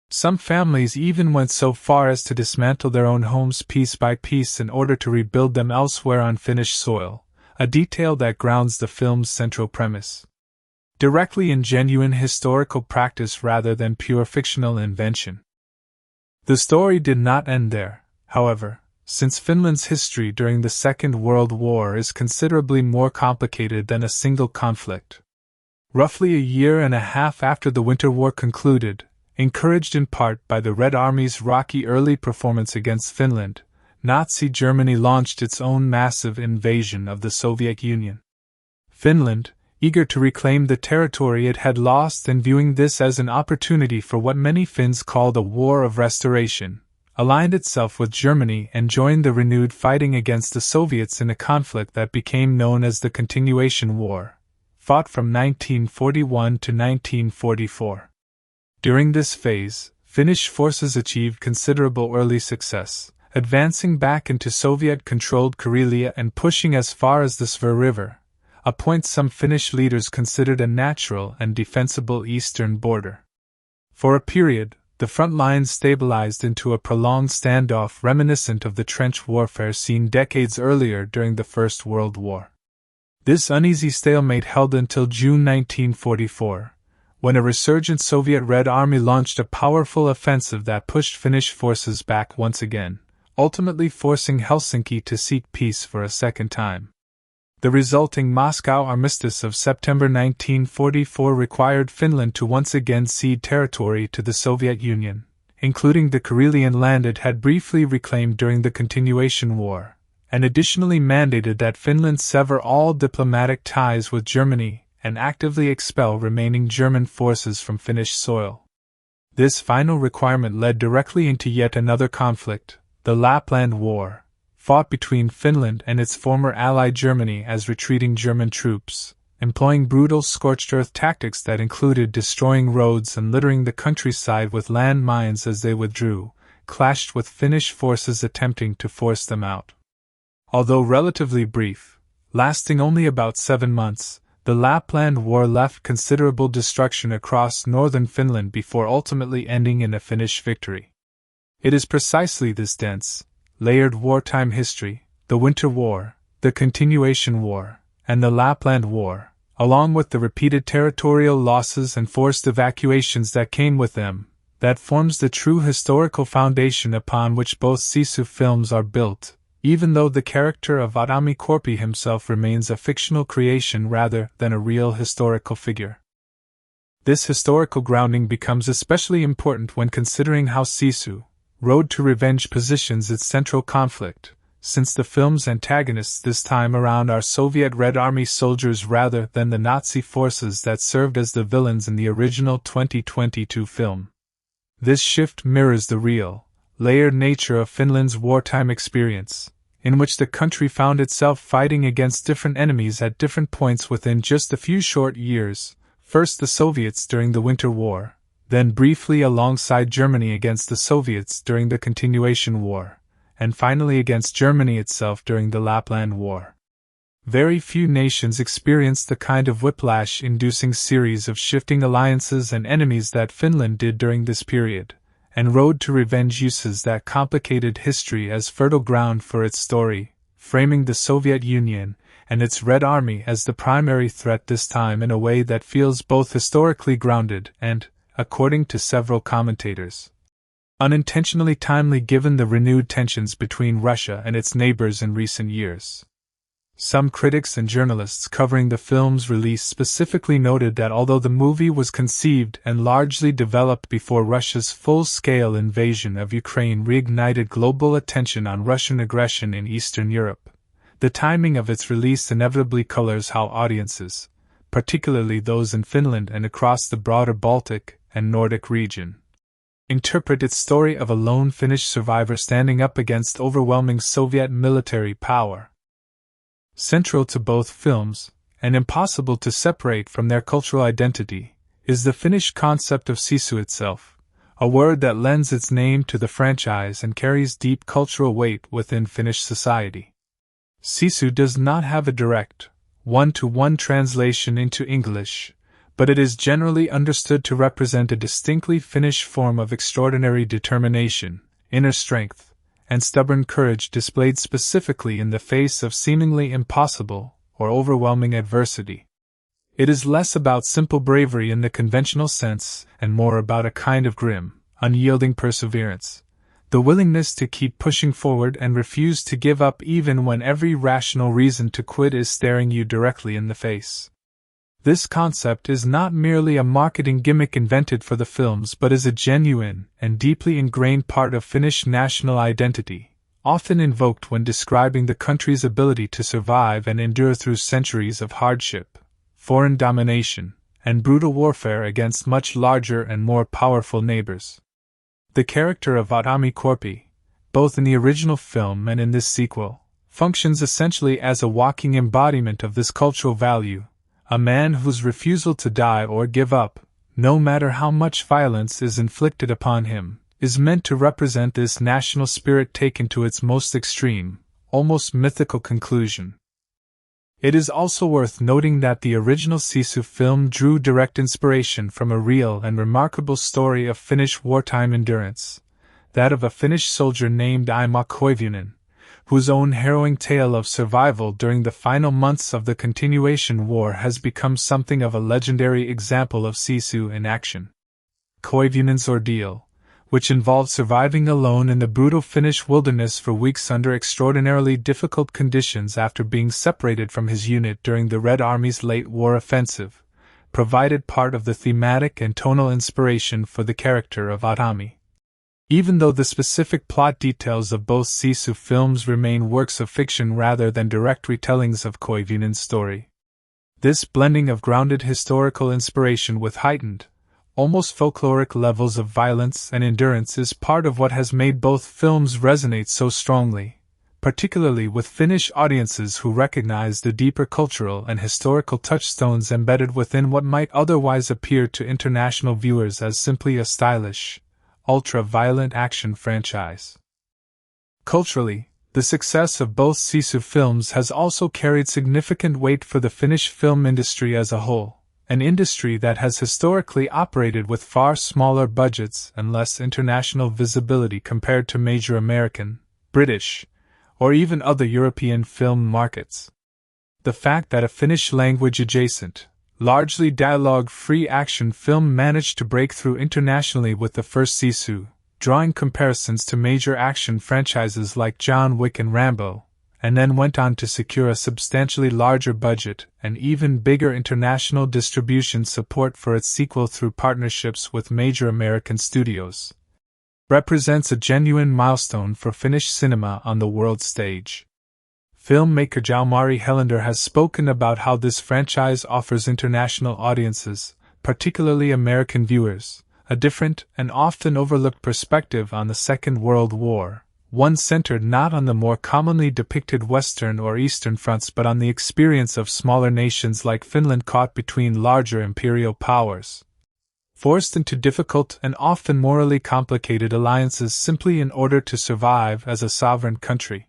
Some families even went so far as to dismantle their own homes piece by piece in order to rebuild them elsewhere on Finnish soil, a detail that grounds the film's central premise directly in genuine historical practice rather than pure fictional invention. The story did not end there, however, since Finland's history during the Second World War is considerably more complicated than a single conflict. Roughly a year and a half after the Winter War concluded, encouraged in part by the Red Army's rocky early performance against Finland, Nazi Germany launched its own massive invasion of the Soviet Union. Finland, eager to reclaim the territory it had lost and viewing this as an opportunity for what many Finns called a war of restoration, aligned itself with Germany and joined the renewed fighting against the Soviets in a conflict that became known as the Continuation War, fought from 1941 to 1944. During this phase, Finnish forces achieved considerable early success, advancing back into Soviet-controlled Karelia and pushing as far as the Svir River, a point some Finnish leaders considered a natural and defensible eastern border. For a period, the front lines stabilized into a prolonged standoff reminiscent of the trench warfare seen decades earlier during the First World War. This uneasy stalemate held until June 1944, when a resurgent Soviet Red Army launched a powerful offensive that pushed Finnish forces back once again, ultimately forcing Helsinki to seek peace for a second time. The resulting Moscow Armistice of September 1944 required Finland to once again cede territory to the Soviet Union, including the Karelian land it had briefly reclaimed during the Continuation War, and additionally mandated that Finland sever all diplomatic ties with Germany and actively expel remaining German forces from Finnish soil. This final requirement led directly into yet another conflict, the Lapland War, fought between Finland and its former ally Germany as retreating German troops, employing brutal scorched-earth tactics that included destroying roads and littering the countryside with land mines as they withdrew, clashed with Finnish forces attempting to force them out. Although relatively brief, lasting only about 7 months, the Lapland War left considerable destruction across northern Finland before ultimately ending in a Finnish victory. It is precisely this dense, layered wartime history, the Winter War, the Continuation War, and the Lapland War, along with the repeated territorial losses and forced evacuations that came with them, that forms the true historical foundation upon which both Sisu films are built, even though the character of Aatami Korpi himself remains a fictional creation rather than a real historical figure. This historical grounding becomes especially important when considering how Sisu, Road to Revenge positions its central conflict, since the film's antagonists this time around are Soviet Red Army soldiers rather than the Nazi forces that served as the villains in the original 2022 film. This shift mirrors the real, layered nature of Finland's wartime experience, in which the country found itself fighting against different enemies at different points within just a few short years, first the Soviets during the Winter War, then briefly alongside Germany against the Soviets during the Continuation War, and finally against Germany itself during the Lapland War. Very few nations experienced the kind of whiplash-inducing series of shifting alliances and enemies that Finland did during this period, and Road to Revenge uses that complicated history as fertile ground for its story, framing the Soviet Union and its Red Army as the primary threat this time in a way that feels both historically grounded and, according to several commentators, unintentionally timely given the renewed tensions between Russia and its neighbors in recent years. Some critics and journalists covering the film's release specifically noted that although the movie was conceived and largely developed before Russia's full-scale invasion of Ukraine reignited global attention on Russian aggression in Eastern Europe, the timing of its release inevitably colors how audiences, particularly those in Finland and across the broader Baltic and Nordic region, interpret its story of a lone Finnish survivor standing up against overwhelming Soviet military power. Central to both films, and impossible to separate from their cultural identity, is the Finnish concept of Sisu itself, a word that lends its name to the franchise and carries deep cultural weight within Finnish society. Sisu does not have a direct, one-to-one translation into English, but it is generally understood to represent a distinctly Finnish form of extraordinary determination, inner strength, and stubborn courage displayed specifically in the face of seemingly impossible or overwhelming adversity. It is less about simple bravery in the conventional sense and more about a kind of grim, unyielding perseverance, the willingness to keep pushing forward and refuse to give up even when every rational reason to quit is staring you directly in the face. This concept is not merely a marketing gimmick invented for the films but is a genuine and deeply ingrained part of Finnish national identity, often invoked when describing the country's ability to survive and endure through centuries of hardship, foreign domination, and brutal warfare against much larger and more powerful neighbors. The character of Aatami Korpi, both in the original film and in this sequel, functions essentially as a walking embodiment of this cultural value. A man whose refusal to die or give up, no matter how much violence is inflicted upon him, is meant to represent this national spirit taken to its most extreme, almost mythical conclusion. It is also worth noting that the original Sisu film drew direct inspiration from a real and remarkable story of Finnish wartime endurance, that of a Finnish soldier named Aatami Korpi, whose own harrowing tale of survival during the final months of the continuation war has become something of a legendary example of Sisu in action. Koivunen's ordeal, which involved surviving alone in the brutal Finnish wilderness for weeks under extraordinarily difficult conditions after being separated from his unit during the Red Army's late war offensive, provided part of the thematic and tonal inspiration for the character of Aatami. Even though the specific plot details of both Sisu films remain works of fiction rather than direct retellings of Koivunen's story, this blending of grounded historical inspiration with heightened, almost folkloric levels of violence and endurance is part of what has made both films resonate so strongly, particularly with Finnish audiences who recognize the deeper cultural and historical touchstones embedded within what might otherwise appear to international viewers as simply a stylish, ultra-violent action franchise. Culturally, the success of both Sisu films has also carried significant weight for the Finnish film industry as a whole, an industry that has historically operated with far smaller budgets and less international visibility compared to major American, British, or even other European film markets. The fact that a Finnish-language adjacent, largely dialogue-free action film managed to break through internationally with the first Sisu, drawing comparisons to major action franchises like John Wick and Rambo, and then went on to secure a substantially larger budget and even bigger international distribution support for its sequel through partnerships with major American studios, represents a genuine milestone for Finnish cinema on the world stage. Filmmaker Jalmari Helander has spoken about how this franchise offers international audiences, particularly American viewers, a different and often overlooked perspective on the Second World War, one centered not on the more commonly depicted Western or Eastern fronts but on the experience of smaller nations like Finland caught between larger imperial powers, forced into difficult and often morally complicated alliances simply in order to survive as a sovereign country.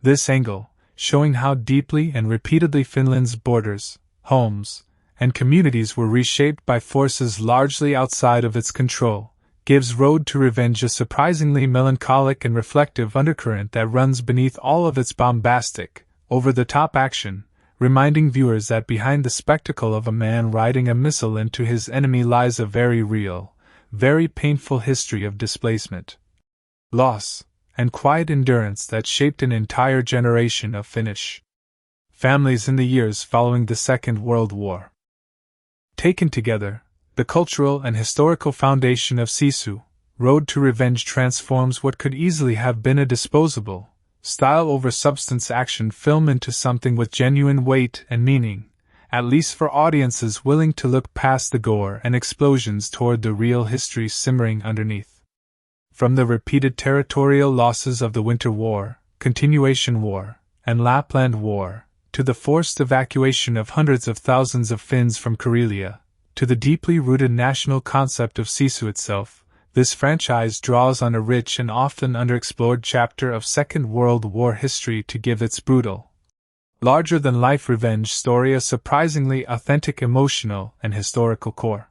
This angle, showing how deeply and repeatedly Finland's borders, homes, and communities were reshaped by forces largely outside of its control, gives Road to Revenge a surprisingly melancholic and reflective undercurrent that runs beneath all of its bombastic, over-the-top action, reminding viewers that behind the spectacle of a man riding a missile into his enemy lies a very real, very painful history of displacement, loss, and quiet endurance that shaped an entire generation of Finnish families in the years following the Second World War. Taken together, the cultural and historical foundation of Sisu, Road to Revenge transforms what could easily have been a disposable, style-over-substance action film into something with genuine weight and meaning, at least for audiences willing to look past the gore and explosions toward the real history simmering underneath. From the repeated territorial losses of the Winter War, Continuation War, and Lapland War, to the forced evacuation of hundreds of thousands of Finns from Karelia, to the deeply rooted national concept of Sisu itself, this franchise draws on a rich and often underexplored chapter of Second World War history to give its brutal, larger-than-life revenge story a surprisingly authentic emotional and historical core.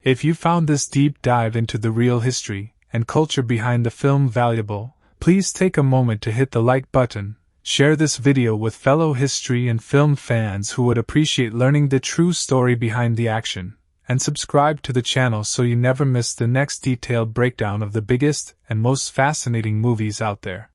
If you found this deep dive into the real history and culture behind the film valuable, please take a moment to hit the like button, share this video with fellow history and film fans who would appreciate learning the true story behind the action, and subscribe to the channel so you never miss the next detailed breakdown of the biggest and most fascinating movies out there.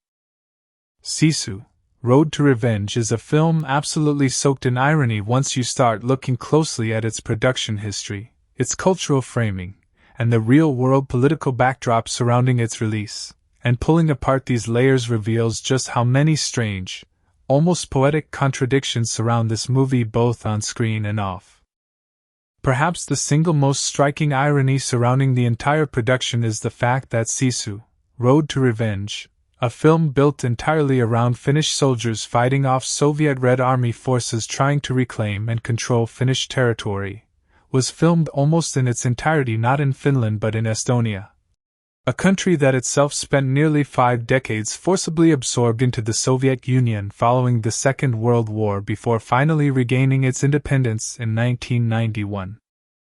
Sisu, Road to Revenge is a film absolutely soaked in irony once you start looking closely at its production history, its cultural framing, and the real-world political backdrop surrounding its release. And pulling apart these layers reveals just how many strange, almost poetic contradictions surround this movie both on screen and off. Perhaps the single most striking irony surrounding the entire production is the fact that Sisu, Road to Revenge, a film built entirely around Finnish soldiers fighting off Soviet Red Army forces trying to reclaim and control Finnish territory, was filmed almost in its entirety not in Finland but in Estonia, a country that itself spent nearly 5 decades forcibly absorbed into the Soviet Union following the Second World War before finally regaining its independence in 1991.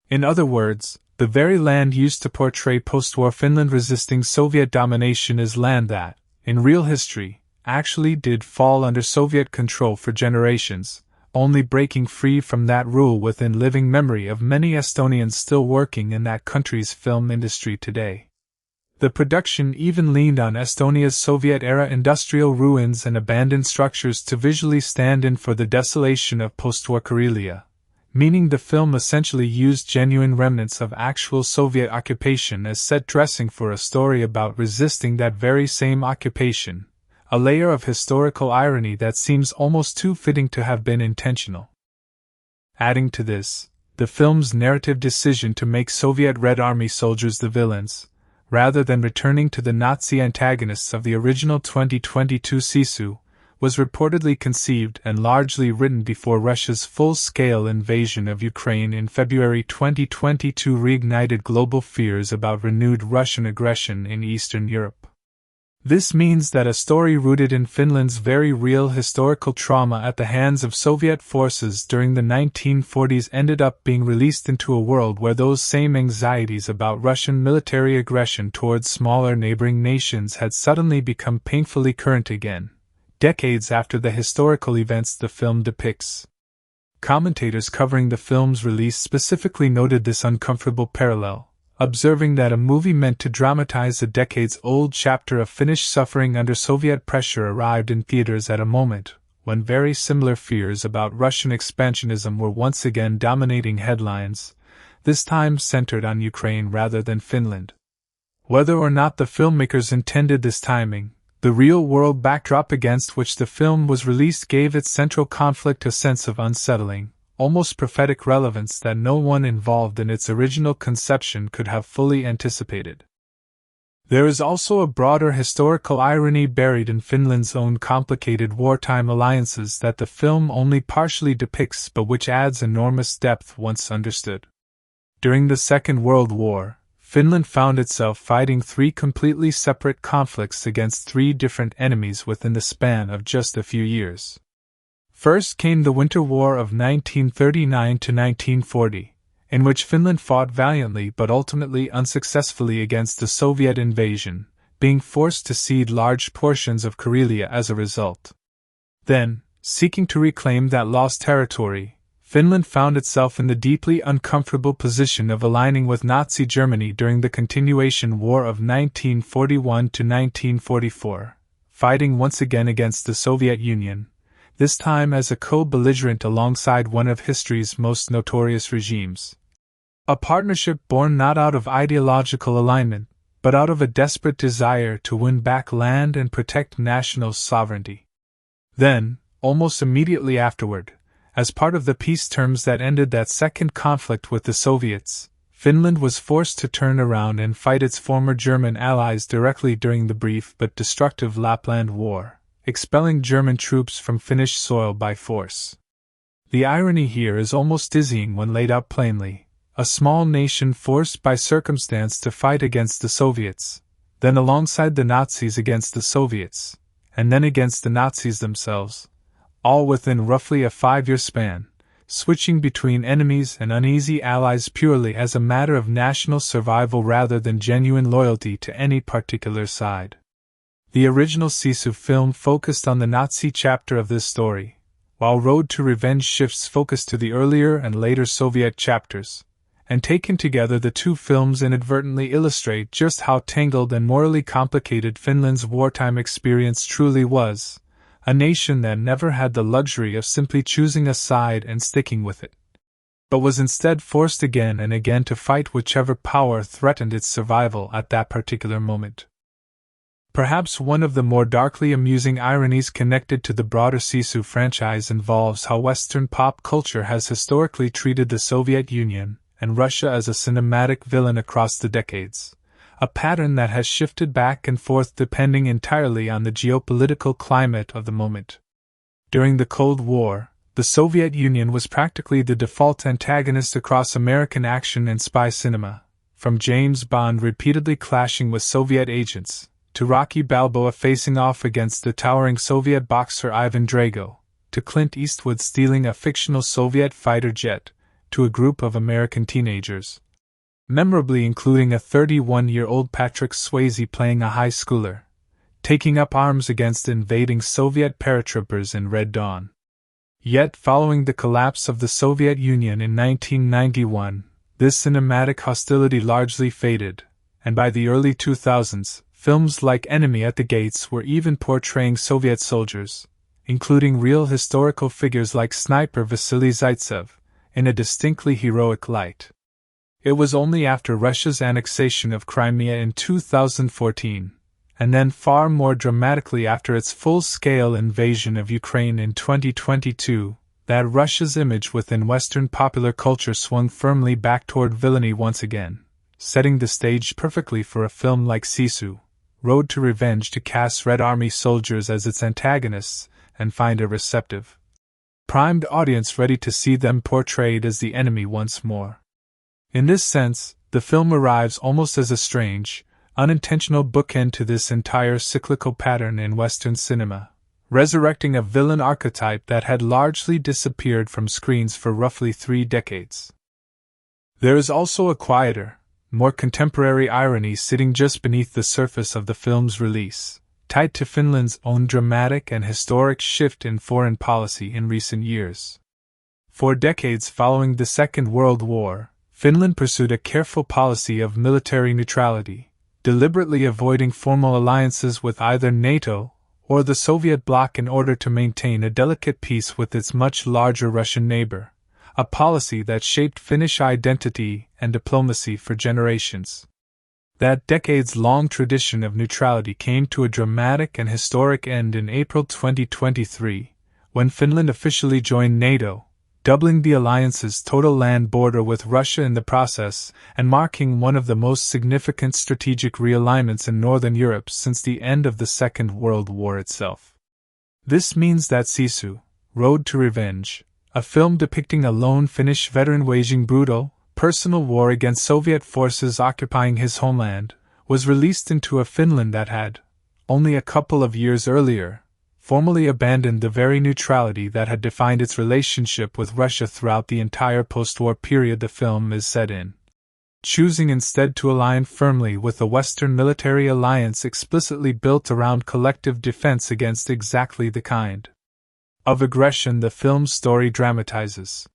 In other words, the very land used to portray post-war Finland resisting Soviet domination is land that, in real history, actually did fall under Soviet control for generations, only breaking free from that rule within living memory of many Estonians still working in that country's film industry today. The production even leaned on Estonia's Soviet-era industrial ruins and abandoned structures to visually stand in for the desolation of post-war Karelia, meaning the film essentially used genuine remnants of actual Soviet occupation as set dressing for a story about resisting that very same occupation, a layer of historical irony that seems almost too fitting to have been intentional. Adding to this, the film's narrative decision to make Soviet Red Army soldiers the villains, rather than returning to the Nazi antagonists of the original 2022 Sisu, was reportedly conceived and largely written before Russia's full-scale invasion of Ukraine in February 2022 reignited global fears about renewed Russian aggression in Eastern Europe. This means that a story rooted in Finland's very real historical trauma at the hands of Soviet forces during the 1940s ended up being released into a world where those same anxieties about Russian military aggression towards smaller neighboring nations had suddenly become painfully current again, decades after the historical events the film depicts. Commentators covering the film's release specifically noted this uncomfortable parallel, observing that a movie meant to dramatize a decades-old chapter of Finnish suffering under Soviet pressure arrived in theaters at a moment when very similar fears about Russian expansionism were once again dominating headlines, this time centered on Ukraine rather than Finland. Whether or not the filmmakers intended this timing, the real-world backdrop against which the film was released gave its central conflict a sense of unsettling, almost prophetic relevance that no one involved in its original conception could have fully anticipated. There is also a broader historical irony buried in Finland's own complicated wartime alliances that the film only partially depicts but which adds enormous depth once understood. During the Second World War, Finland found itself fighting 3 completely separate conflicts against 3 different enemies within the span of just a few years. First came the Winter War of 1939 to 1940, in which Finland fought valiantly but ultimately unsuccessfully against the Soviet invasion, being forced to cede large portions of Karelia as a result. Then, seeking to reclaim that lost territory, Finland found itself in the deeply uncomfortable position of aligning with Nazi Germany during the continuation war of 1941 to 1944, fighting once again against the Soviet Union, this time as a co-belligerent alongside one of history's most notorious regimes. A partnership born not out of ideological alignment, but out of a desperate desire to win back land and protect national sovereignty. Then, almost immediately afterward, as part of the peace terms that ended that second conflict with the Soviets, Finland was forced to turn around and fight its former German allies directly during the brief but destructive Lapland War, expelling German troops from Finnish soil by force. The irony here is almost dizzying when laid out plainly. A small nation forced by circumstance to fight against the Soviets, then alongside the Nazis against the Soviets, and then against the Nazis themselves, all within roughly a 5-year span, switching between enemies and uneasy allies purely as a matter of national survival rather than genuine loyalty to any particular side. The original Sisu film focused on the Nazi chapter of this story, while Road to Revenge shifts focus to the earlier and later Soviet chapters, and taken together the two films inadvertently illustrate just how tangled and morally complicated Finland's wartime experience truly was, a nation that never had the luxury of simply choosing a side and sticking with it, but was instead forced again and again to fight whichever power threatened its survival at that particular moment. Perhaps one of the more darkly amusing ironies connected to the broader Sisu franchise involves how Western pop culture has historically treated the Soviet Union and Russia as a cinematic villain across the decades, a pattern that has shifted back and forth depending entirely on the geopolitical climate of the moment. During the Cold War, the Soviet Union was practically the default antagonist across American action and spy cinema, from James Bond repeatedly clashing with Soviet agents, to Rocky Balboa facing off against the towering Soviet boxer Ivan Drago, to Clint Eastwood stealing a fictional Soviet fighter jet, to a group of American teenagers, memorably including a 31-year-old Patrick Swayze playing a high schooler, taking up arms against invading Soviet paratroopers in Red Dawn. Yet, following the collapse of the Soviet Union in 1991, this cinematic hostility largely faded, and by the early 2000s, films like Enemy at the Gates were even portraying Soviet soldiers, including real historical figures like sniper Vasily Zaitsev, in a distinctly heroic light. It was only after Russia's annexation of Crimea in 2014, and then far more dramatically after its full-scale invasion of Ukraine in 2022, that Russia's image within Western popular culture swung firmly back toward villainy once again, setting the stage perfectly for a film like Sisu, Road to Revenge, to cast Red Army soldiers as its antagonists and find a receptive, primed audience ready to see them portrayed as the enemy once more. In this sense, the film arrives almost as a strange, unintentional bookend to this entire cyclical pattern in Western cinema, resurrecting a villain archetype that had largely disappeared from screens for roughly 3 decades. There is also a quieter, more contemporary irony sitting just beneath the surface of the film's release, tied to Finland's own dramatic and historic shift in foreign policy in recent years. For decades following the Second World War, Finland pursued a careful policy of military neutrality, deliberately avoiding formal alliances with either NATO or the Soviet bloc in order to maintain a delicate peace with its much larger Russian neighbor, a policy that shaped Finnish identity and diplomacy for generations. That decades-long tradition of neutrality came to a dramatic and historic end in April 2023, when Finland officially joined NATO, doubling the alliance's total land border with Russia in the process, and marking one of the most significant strategic realignments in Northern Europe since the end of the Second World War itself. This means that Sisu, Road to Revenge, a film depicting a lone Finnish veteran waging brutal, personal war against Soviet forces occupying his homeland, was released into a Finland that had, only a couple of years earlier, formally abandoned the very neutrality that had defined its relationship with Russia throughout the entire post-war period the film is set in, choosing instead to align firmly with a Western military alliance explicitly built around collective defense against exactly the kind of aggression the film's story dramatizes.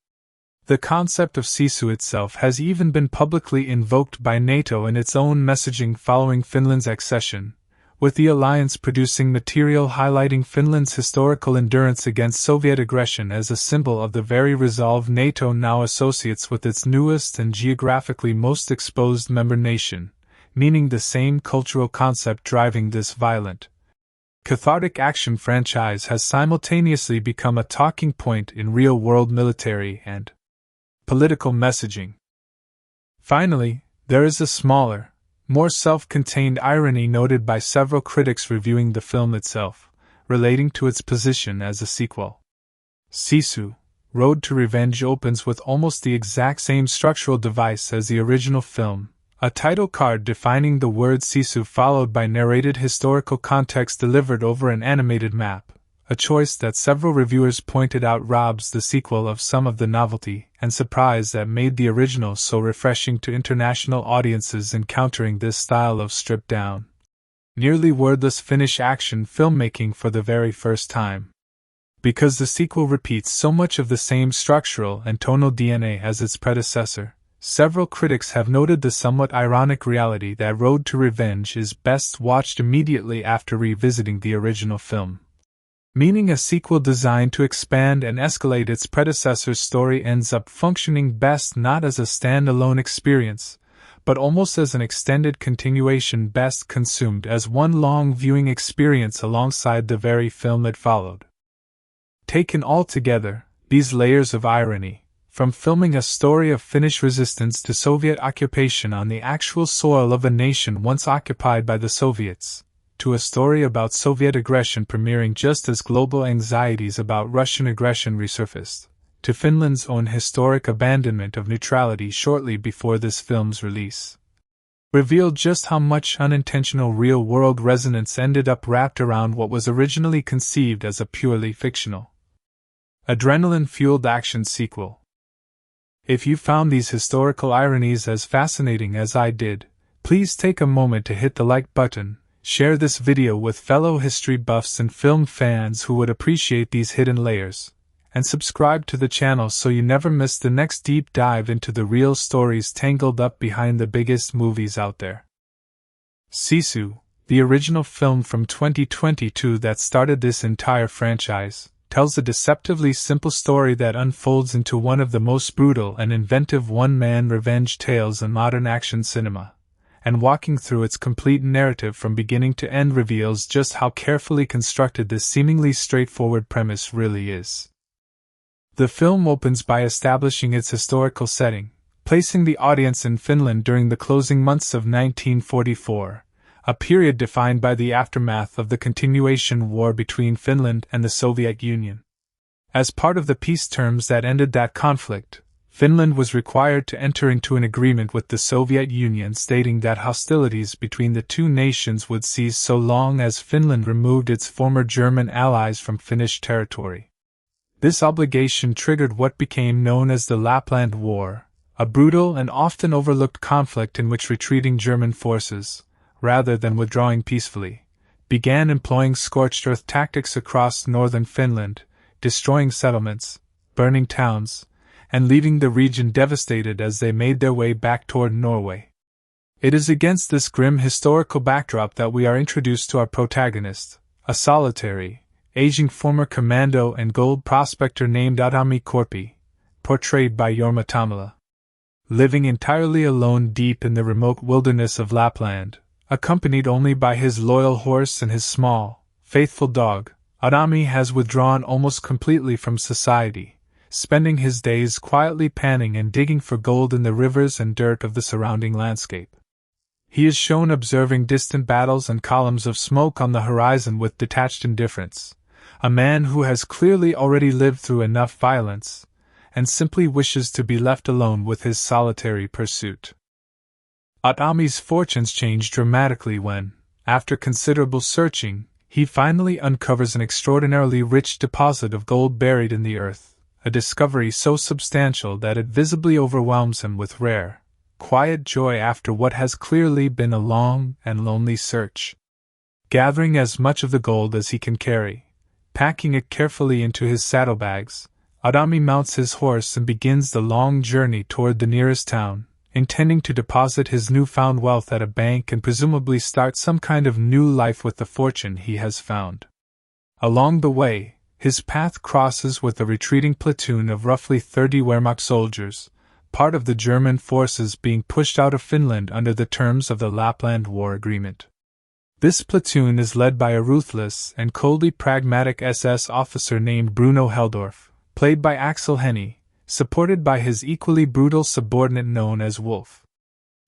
The concept of Sisu itself has even been publicly invoked by NATO in its own messaging following Finland's accession, with the alliance producing material highlighting Finland's historical endurance against Soviet aggression as a symbol of the very resolve NATO now associates with its newest and geographically most exposed member nation, meaning the same cultural concept driving this violent, cathartic action franchise has simultaneously become a talking point in real-world military and political messaging. Finally, there is a smaller, more self-contained irony noted by several critics reviewing the film itself, relating to its position as a sequel. Sisu, Road to Revenge opens with almost the exact same structural device as the original film, a title card defining the word Sisu followed by narrated historical context delivered over an animated map, a choice that several reviewers pointed out robs the sequel of some of the novelty and surprise that made the original so refreshing to international audiences encountering this style of stripped-down, nearly wordless Finnish action filmmaking for the very first time. Because the sequel repeats so much of the same structural and tonal DNA as its predecessor, several critics have noted the somewhat ironic reality that Road to Revenge is best watched immediately after revisiting the original film. Meaning a sequel designed to expand and escalate its predecessor's story ends up functioning best not as a standalone experience, but almost as an extended continuation best consumed as one long viewing experience alongside the very film it followed. Taken all together, these layers of irony, from filming a story of Finnish resistance to Soviet occupation on the actual soil of a nation once occupied by the Soviets, to a story about Soviet aggression premiering just as global anxieties about Russian aggression resurfaced, to Finland's own historic abandonment of neutrality shortly before this film's release, revealed just how much unintentional real-world resonance ended up wrapped around what was originally conceived as a purely fictional, adrenaline-fueled action sequel. If you found these historical ironies as fascinating as I did, please take a moment to hit the like button, share this video with fellow history buffs and film fans who would appreciate these hidden layers, and subscribe to the channel so you never miss the next deep dive into the real stories tangled up behind the biggest movies out there. Sisu, the original film from 2022 that started this entire franchise, tells a deceptively simple story that unfolds into one of the most brutal and inventive one-man revenge tales in modern action cinema, and walking through its complete narrative from beginning to end reveals just how carefully constructed this seemingly straightforward premise really is. The film opens by establishing its historical setting, placing the audience in Finland during the closing months of 1944, a period defined by the aftermath of the continuation war between Finland and the Soviet Union. As part of the peace terms that ended that conflict, Finland was required to enter into an agreement with the Soviet Union stating that hostilities between the two nations would cease so long as Finland removed its former German allies from Finnish territory. This obligation triggered what became known as the Lapland War, a brutal and often overlooked conflict in which retreating German forces, rather than withdrawing peacefully, began employing scorched earth tactics across northern Finland, destroying settlements, burning towns, and leaving the region devastated as they made their way back toward Norway. It is against this grim historical backdrop that we are introduced to our protagonist, a solitary, aging former commando and gold prospector named Aatami Korpi, portrayed by Jorma Tommila. Living entirely alone deep in the remote wilderness of Lapland, accompanied only by his loyal horse and his small, faithful dog, Aatami has withdrawn almost completely from society, spending his days quietly panning and digging for gold in the rivers and dirt of the surrounding landscape. He is shown observing distant battles and columns of smoke on the horizon with detached indifference, a man who has clearly already lived through enough violence, and simply wishes to be left alone with his solitary pursuit. Aatami's fortunes change dramatically when, after considerable searching, he finally uncovers an extraordinarily rich deposit of gold buried in the earth, a discovery so substantial that it visibly overwhelms him with rare, quiet joy after what has clearly been a long and lonely search. Gathering as much of the gold as he can carry, packing it carefully into his saddlebags, Aatami mounts his horse and begins the long journey toward the nearest town, intending to deposit his newfound wealth at a bank and presumably start some kind of new life with the fortune he has found. Along the way, his path crosses with a retreating platoon of roughly 30 Wehrmacht soldiers, part of the German forces being pushed out of Finland under the terms of the Lapland War Agreement. This platoon is led by a ruthless and coldly pragmatic SS officer named Bruno Heldorf, played by Axel Henny, supported by his equally brutal subordinate known as Wolf.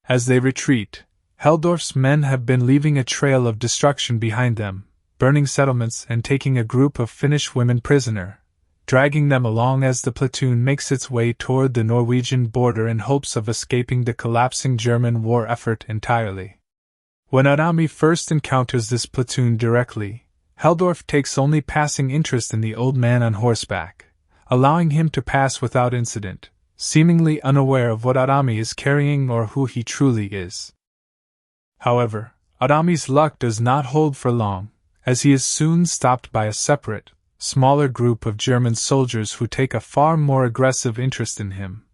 As they retreat, Heldorf's men have been leaving a trail of destruction behind them, burning settlements and taking a group of Finnish women prisoner, dragging them along as the platoon makes its way toward the Norwegian border in hopes of escaping the collapsing German war effort entirely. When Aatami first encounters this platoon directly, Heldorf takes only passing interest in the old man on horseback, allowing him to pass without incident, seemingly unaware of what Aatami is carrying or who he truly is. However, Aatami's luck does not hold for long, as he is soon stopped by a separate, smaller group of German soldiers who take a far more aggressive interest in him,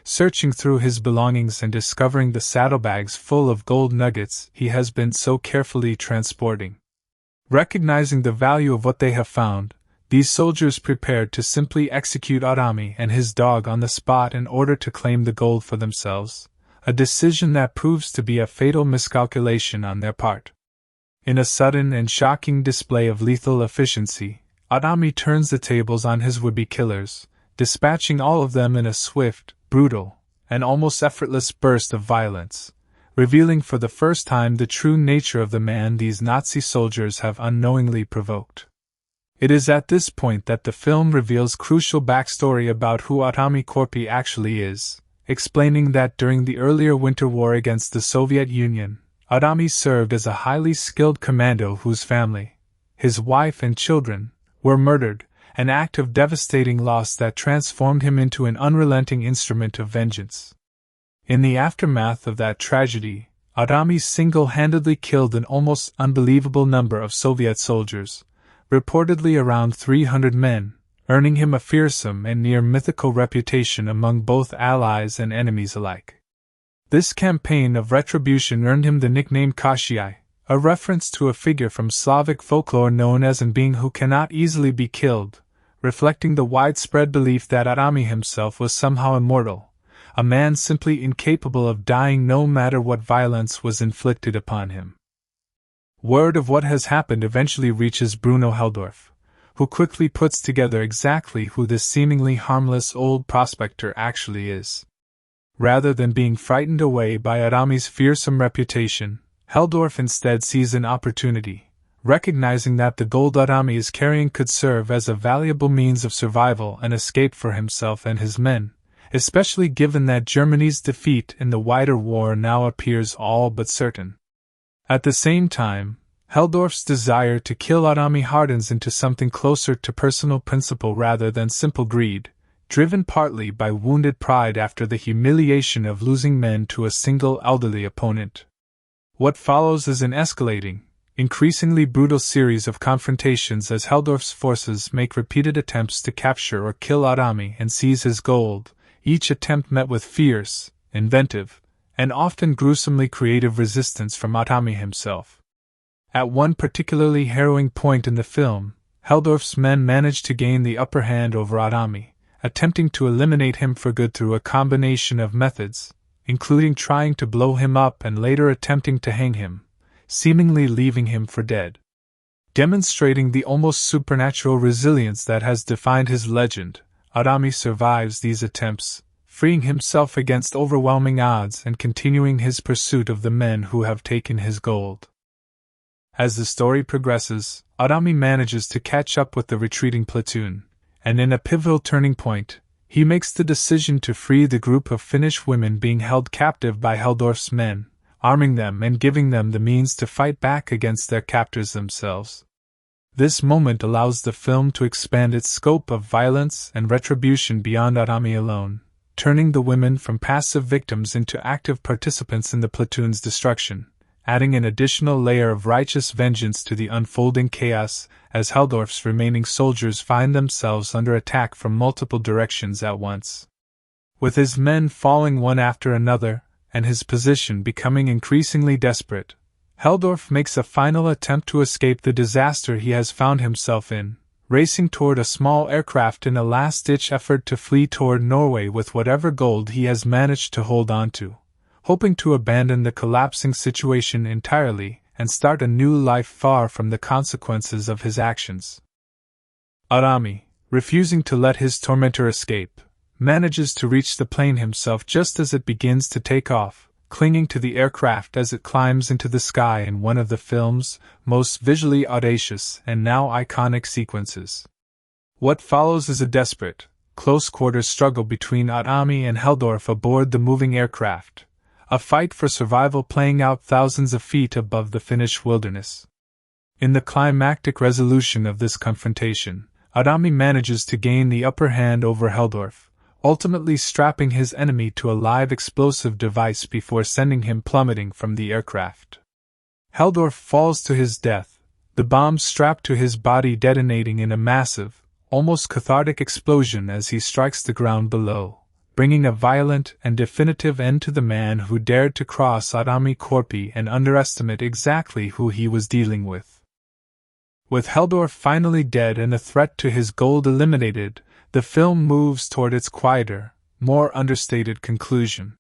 searching through his belongings and discovering the saddlebags full of gold nuggets he has been so carefully transporting. Recognizing the value of what they have found, these soldiers prepared to simply execute Aatami and his dog on the spot in order to claim the gold for themselves, a decision that proves to be a fatal miscalculation on their part. In a sudden and shocking display of lethal efficiency, Aatami turns the tables on his would-be killers, dispatching all of them in a swift, brutal, and almost effortless burst of violence, revealing for the first time the true nature of the man these Nazi soldiers have unknowingly provoked. It is at this point that the film reveals crucial backstory about who Aatami Korpi actually is, explaining that during the earlier Winter War against the Soviet Union, Aatami served as a highly skilled commando whose family, his wife and children, were murdered, an act of devastating loss that transformed him into an unrelenting instrument of vengeance. In the aftermath of that tragedy, Aatami single-handedly killed an almost unbelievable number of Soviet soldiers, reportedly around 300 men, earning him a fearsome and near-mythical reputation among both allies and enemies alike. This campaign of retribution earned him the nickname Kashii, a reference to a figure from Slavic folklore known as a being who cannot easily be killed, reflecting the widespread belief that Aatami himself was somehow immortal, a man simply incapable of dying no matter what violence was inflicted upon him. Word of what has happened eventually reaches Bruno Heldorf, who quickly puts together exactly who this seemingly harmless old prospector actually is. Rather than being frightened away by Aatami's fearsome reputation, Heldorf instead sees an opportunity, recognizing that the gold Aatami is carrying could serve as a valuable means of survival and escape for himself and his men, especially given that Germany's defeat in the wider war now appears all but certain. At the same time, Heldorf's desire to kill Aatami hardens into something closer to personal principle rather than simple greed, driven partly by wounded pride after the humiliation of losing men to a single elderly opponent. What follows is an escalating, increasingly brutal series of confrontations as Heldorf's forces make repeated attempts to capture or kill Aatami and seize his gold, each attempt met with fierce, inventive, and often gruesomely creative resistance from Aatami himself. At one particularly harrowing point in the film, Heldorf's men manage to gain the upper hand over Aatami, attempting to eliminate him for good through a combination of methods, including trying to blow him up and later attempting to hang him, seemingly leaving him for dead. Demonstrating the almost supernatural resilience that has defined his legend, Aatami survives these attempts, freeing himself against overwhelming odds and continuing his pursuit of the men who have taken his gold. As the story progresses, Aatami manages to catch up with the retreating platoon, and in a pivotal turning point, he makes the decision to free the group of Finnish women being held captive by Heldorf's men, arming them and giving them the means to fight back against their captors themselves. This moment allows the film to expand its scope of violence and retribution beyond Aatami alone, turning the women from passive victims into active participants in the platoon's destruction, adding an additional layer of righteous vengeance to the unfolding chaos as Heldorf's remaining soldiers find themselves under attack from multiple directions at once. With his men falling one after another, and his position becoming increasingly desperate, Heldorf makes a final attempt to escape the disaster he has found himself in, racing toward a small aircraft in a last-ditch effort to flee toward Norway with whatever gold he has managed to hold on to, hoping to abandon the collapsing situation entirely and start a new life far from the consequences of his actions. Aatami, refusing to let his tormentor escape, manages to reach the plane himself just as it begins to take off, clinging to the aircraft as it climbs into the sky in one of the film's most visually audacious and now iconic sequences. What follows is a desperate, close-quarters struggle between Aatami and Heldorf aboard the moving aircraft, a fight for survival playing out thousands of feet above the Finnish wilderness. In the climactic resolution of this confrontation, Aatami manages to gain the upper hand over Heldorf, ultimately strapping his enemy to a live explosive device before sending him plummeting from the aircraft. Heldorf falls to his death, the bomb strapped to his body detonating in a massive, almost cathartic explosion as he strikes the ground below, bringing a violent and definitive end to the man who dared to cross Aatami Korpi and underestimate exactly who he was dealing with. With Heldorf finally dead and the threat to his gold eliminated, the film moves toward its quieter, more understated conclusion.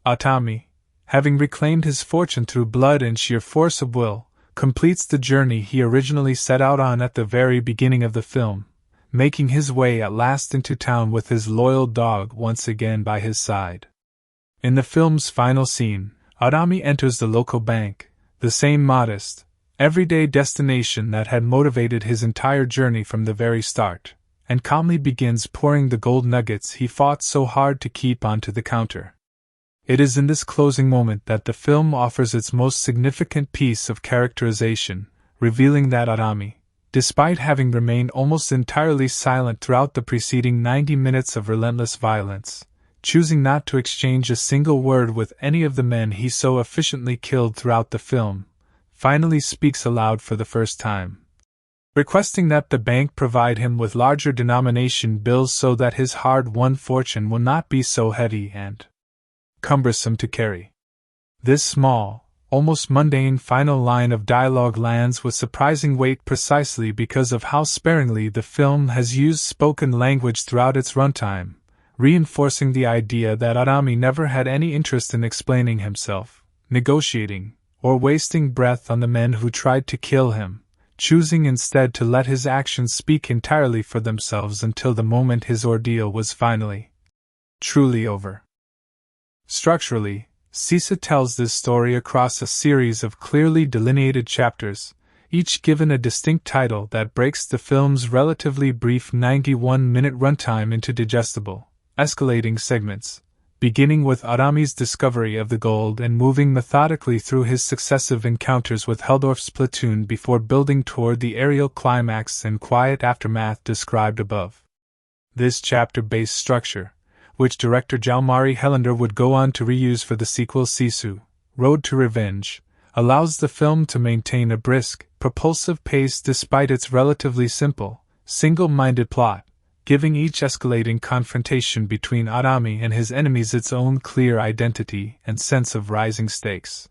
Aatami, having reclaimed his fortune through blood and sheer force of will, completes the journey he originally set out on at the very beginning of the film, making his way at last into town with his loyal dog once again by his side. In the film's final scene, Aatami enters the local bank, the same modest, everyday destination that had motivated his entire journey from the very start, and calmly begins pouring the gold nuggets he fought so hard to keep onto the counter. It is in this closing moment that the film offers its most significant piece of characterization, revealing that Aatami, despite having remained almost entirely silent throughout the preceding 90 minutes of relentless violence, choosing not to exchange a single word with any of the men he so efficiently killed throughout the film, finally speaks aloud for the first time, requesting that the bank provide him with larger denomination bills so that his hard-won fortune will not be so heavy and cumbersome to carry. This small, almost mundane final line of dialogue lands with surprising weight precisely because of how sparingly the film has used spoken language throughout its runtime, reinforcing the idea that Aatami never had any interest in explaining himself, negotiating, or wasting breath on the men who tried to kill him, choosing instead to let his actions speak entirely for themselves until the moment his ordeal was finally, truly over. Structurally, Sisu tells this story across a series of clearly delineated chapters, each given a distinct title that breaks the film's relatively brief 91-minute runtime into digestible, escalating segments, beginning with Aatami's discovery of the gold and moving methodically through his successive encounters with Heldorf's platoon before building toward the aerial climax and quiet aftermath described above. This chapter-based structure, which director Jalmari Helander would go on to reuse for the sequel Sisu, Road to Revenge, allows the film to maintain a brisk, propulsive pace despite its relatively simple, single-minded plot, giving each escalating confrontation between Aatami and his enemies its own clear identity and sense of rising stakes.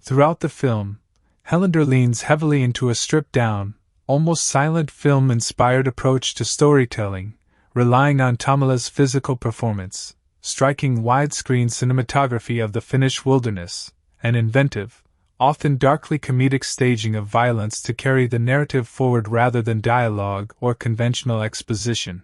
Throughout the film, Helander leans heavily into a stripped-down, almost silent film-inspired approach to storytelling, relying on Tamala's physical performance, striking widescreen cinematography of the Finnish wilderness, and inventive, often darkly comedic staging of violence to carry the narrative forward rather than dialogue or conventional exposition.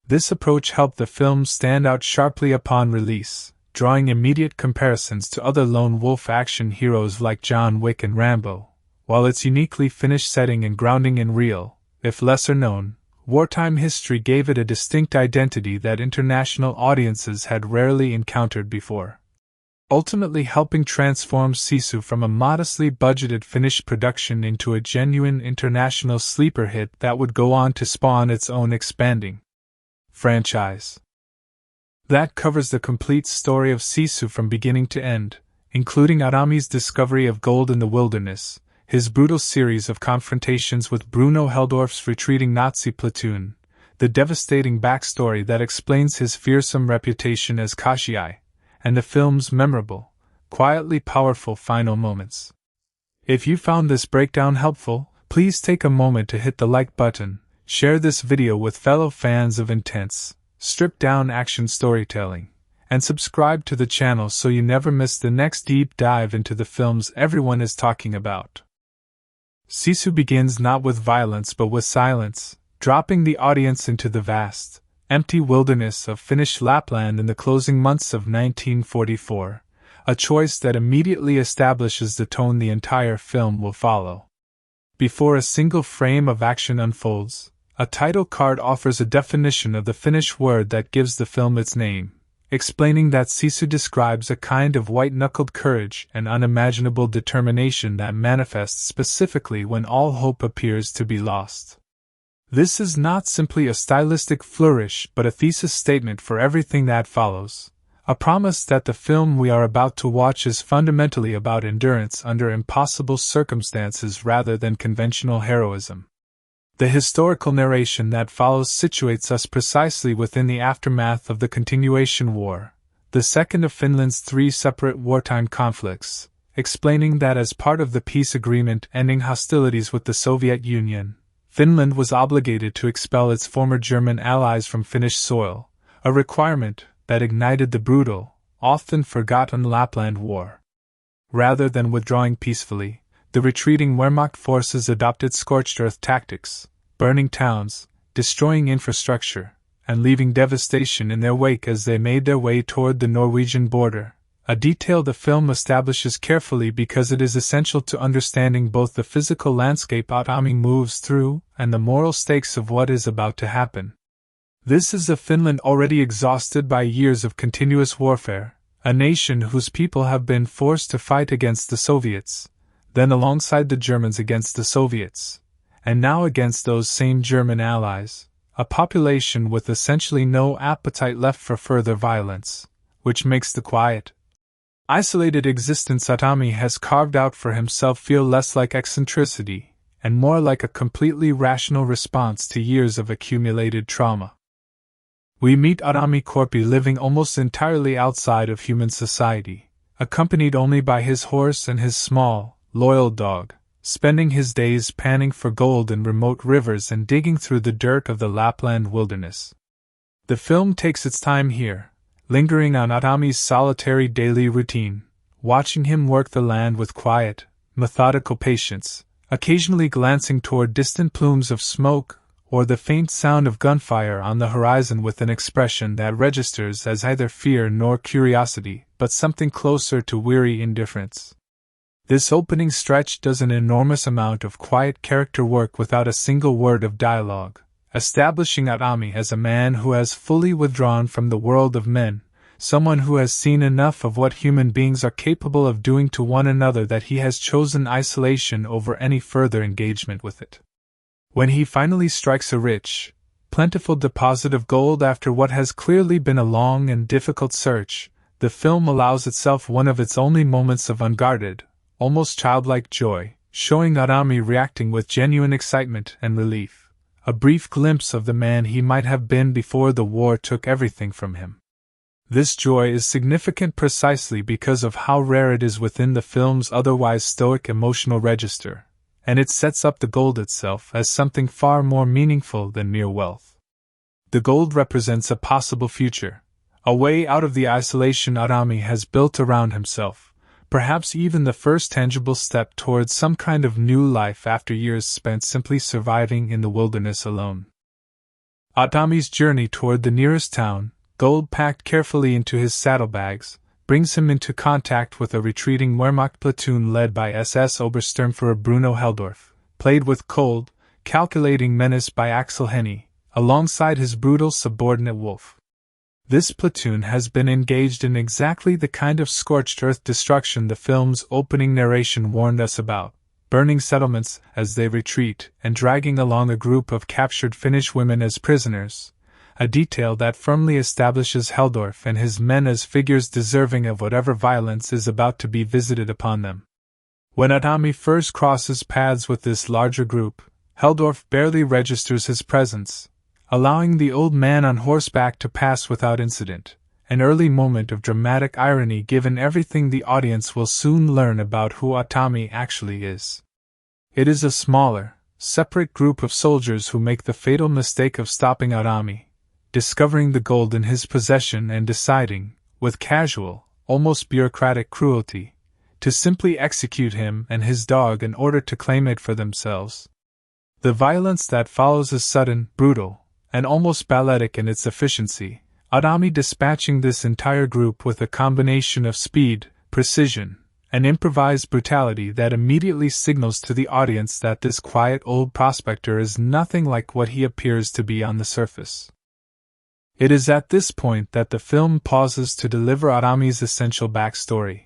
This approach helped the film stand out sharply upon release, drawing immediate comparisons to other lone wolf action heroes like John Wick and Rambo, while its uniquely Finnish setting and grounding in real, if lesser-known, wartime history gave it a distinct identity that international audiences had rarely encountered before, ultimately helping transform Sisu from a modestly budgeted Finnish production into a genuine international sleeper hit that would go on to spawn its own expanding franchise. That covers the complete story of Sisu from beginning to end, including Aatami's discovery of gold in the wilderness, his brutal series of confrontations with Bruno Heldorf's retreating Nazi platoon, the devastating backstory that explains his fearsome reputation as Kashii, and the film's memorable, quietly powerful final moments. If you found this breakdown helpful, please take a moment to hit the like button, share this video with fellow fans of intense, stripped-down action storytelling, and subscribe to the channel so you never miss the next deep dive into the films everyone is talking about. Sisu begins not with violence but with silence, dropping the audience into the vast, empty wilderness of Finnish Lapland in the closing months of 1944, a choice that immediately establishes the tone the entire film will follow. Before a single frame of action unfolds, a title card offers a definition of the Finnish word that gives the film its name, explaining that Sisu describes a kind of white-knuckled courage and unimaginable determination that manifests specifically when all hope appears to be lost. This is not simply a stylistic flourish but a thesis statement for everything that follows, a promise that the film we are about to watch is fundamentally about endurance under impossible circumstances rather than conventional heroism. The historical narration that follows situates us precisely within the aftermath of the Continuation War, the second of Finland's 3 separate wartime conflicts, explaining that as part of the peace agreement ending hostilities with the Soviet Union, Finland was obligated to expel its former German allies from Finnish soil, a requirement that ignited the brutal, often forgotten Lapland War. Rather than withdrawing peacefully, the retreating Wehrmacht forces adopted scorched earth tactics, burning towns, destroying infrastructure, and leaving devastation in their wake as they made their way toward the Norwegian border, a detail the film establishes carefully because it is essential to understanding both the physical landscape Aatami moves through and the moral stakes of what is about to happen. This is a Finland already exhausted by years of continuous warfare, a nation whose people have been forced to fight against the Soviets, then alongside the Germans against the Soviets, and now against those same German allies, a population with essentially no appetite left for further violence, which makes the quiet, isolated existence Aatami has carved out for himself feel less like eccentricity, and more like a completely rational response to years of accumulated trauma. We meet Aatami Korpi living almost entirely outside of human society, accompanied only by his horse and his small, loyal dog, spending his days panning for gold in remote rivers and digging through the dirt of the Lapland wilderness. The film takes its time here, lingering on Aatami's solitary daily routine, watching him work the land with quiet, methodical patience, occasionally glancing toward distant plumes of smoke or the faint sound of gunfire on the horizon with an expression that registers as neither fear nor curiosity, but something closer to weary indifference. This opening stretch does an enormous amount of quiet character work without a single word of dialogue, establishing Aatami as a man who has fully withdrawn from the world of men, someone who has seen enough of what human beings are capable of doing to one another that he has chosen isolation over any further engagement with it. When he finally strikes a rich, plentiful deposit of gold after what has clearly been a long and difficult search, the film allows itself one of its only moments of unguarded, almost childlike joy, showing Aatami reacting with genuine excitement and relief, a brief glimpse of the man he might have been before the war took everything from him. This joy is significant precisely because of how rare it is within the film's otherwise stoic emotional register, and it sets up the gold itself as something far more meaningful than mere wealth. The gold represents a possible future, a way out of the isolation Aatami has built around himself, perhaps even the first tangible step towards some kind of new life after years spent simply surviving in the wilderness alone. Aatami's journey toward the nearest town, gold packed carefully into his saddlebags, brings him into contact with a retreating Wehrmacht platoon led by SS Obersturmführer Bruno Heldorf, played with cold, calculating menace by Axel Henny, alongside his brutal subordinate Wolf. This platoon has been engaged in exactly the kind of scorched earth destruction the film's opening narration warned us about, burning settlements as they retreat and dragging along a group of captured Finnish women as prisoners, a detail that firmly establishes Heldorf and his men as figures deserving of whatever violence is about to be visited upon them. When Aatami first crosses paths with this larger group, Heldorf barely registers his presence, allowing the old man on horseback to pass without incident, an early moment of dramatic irony given everything the audience will soon learn about who Aatami actually is. It is a smaller, separate group of soldiers who make the fatal mistake of stopping Aatami, discovering the gold in his possession and deciding, with casual, almost bureaucratic cruelty, to simply execute him and his dog in order to claim it for themselves. The violence that follows is sudden, brutal, and almost balletic in its efficiency, Aatami dispatching this entire group with a combination of speed, precision, and improvised brutality that immediately signals to the audience that this quiet old prospector is nothing like what he appears to be on the surface. It is at this point that the film pauses to deliver Aatami's essential backstory.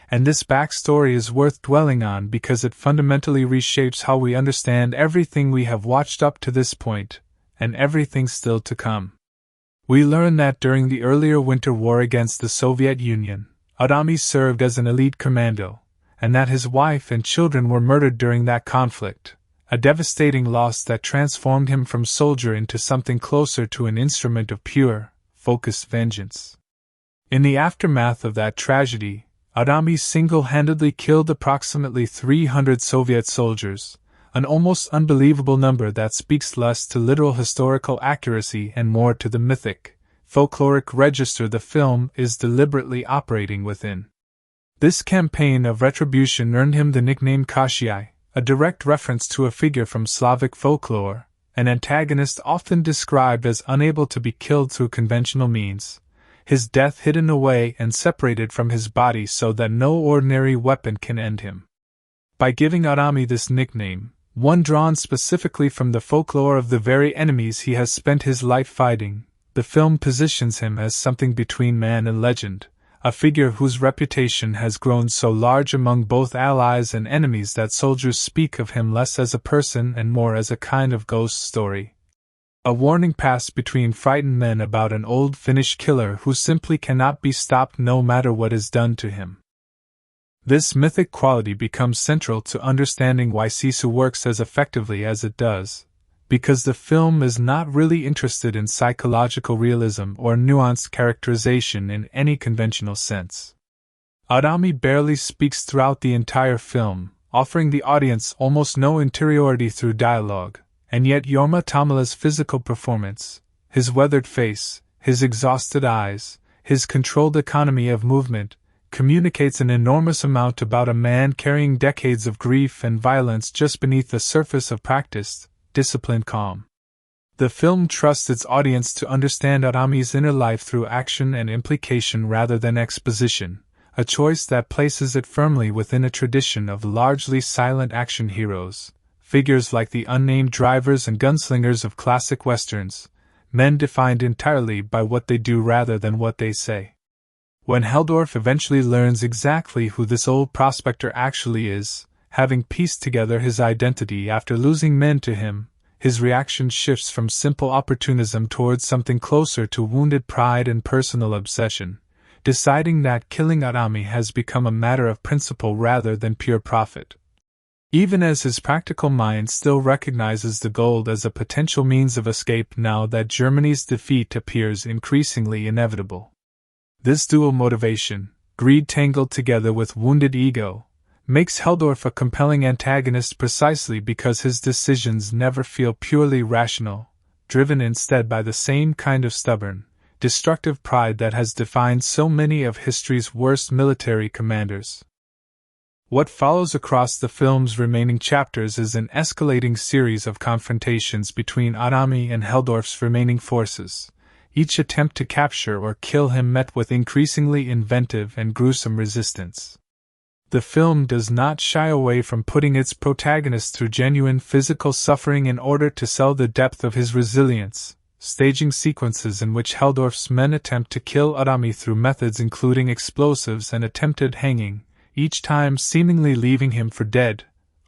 And this backstory is worth dwelling on because it fundamentally reshapes how we understand everything we have watched up to this point, and everything still to come. We learn that during the earlier Winter War against the Soviet Union, Aatami served as an elite commando, and that his wife and children were murdered during that conflict, a devastating loss that transformed him from soldier into something closer to an instrument of pure, focused vengeance. In the aftermath of that tragedy, Aatami single-handedly killed approximately 300 Soviet soldiers, an almost unbelievable number that speaks less to literal historical accuracy and more to the mythic, folkloric register the film is deliberately operating within. This campaign of retribution earned him the nickname Kashai, a direct reference to a figure from Slavic folklore, an antagonist often described as unable to be killed through conventional means, his death hidden away and separated from his body so that no ordinary weapon can end him. By giving Aatami this nickname, one drawn specifically from the folklore of the very enemies he has spent his life fighting, the film positions him as something between man and legend, a figure whose reputation has grown so large among both allies and enemies that soldiers speak of him less as a person and more as a kind of ghost story. A warning passed between frightened men about an old Finnish killer who simply cannot be stopped no matter what is done to him. This mythic quality becomes central to understanding why Sisu works as effectively as it does, because the film is not really interested in psychological realism or nuanced characterization in any conventional sense. Aatami barely speaks throughout the entire film, offering the audience almost no interiority through dialogue, and yet Jorma Tommela's physical performance, his weathered face, his exhausted eyes, his controlled economy of movement, communicates an enormous amount about a man carrying decades of grief and violence just beneath the surface of practiced, disciplined calm. The film trusts its audience to understand Aatami's inner life through action and implication rather than exposition, a choice that places it firmly within a tradition of largely silent action heroes, figures like the unnamed drivers and gunslingers of classic westerns, men defined entirely by what they do rather than what they say. When Heldorf eventually learns exactly who this old prospector actually is, having pieced together his identity after losing men to him, his reaction shifts from simple opportunism towards something closer to wounded pride and personal obsession, deciding that killing Aatami has become a matter of principle rather than pure profit. Even as his practical mind still recognizes the gold as a potential means of escape now that Germany's defeat appears increasingly inevitable. This dual motivation, greed tangled together with wounded ego, makes Heldorf a compelling antagonist precisely because his decisions never feel purely rational, driven instead by the same kind of stubborn, destructive pride that has defined so many of history's worst military commanders. What follows across the film's remaining chapters is an escalating series of confrontations between Aatami and Heldorf's remaining forces, each attempt to capture or kill him met with increasingly inventive and gruesome resistance. The film does not shy away from putting its protagonist through genuine physical suffering in order to sell the depth of his resilience, staging sequences in which Heldorf's men attempt to kill Aatami through methods including explosives and attempted hanging, each time seemingly leaving him for dead,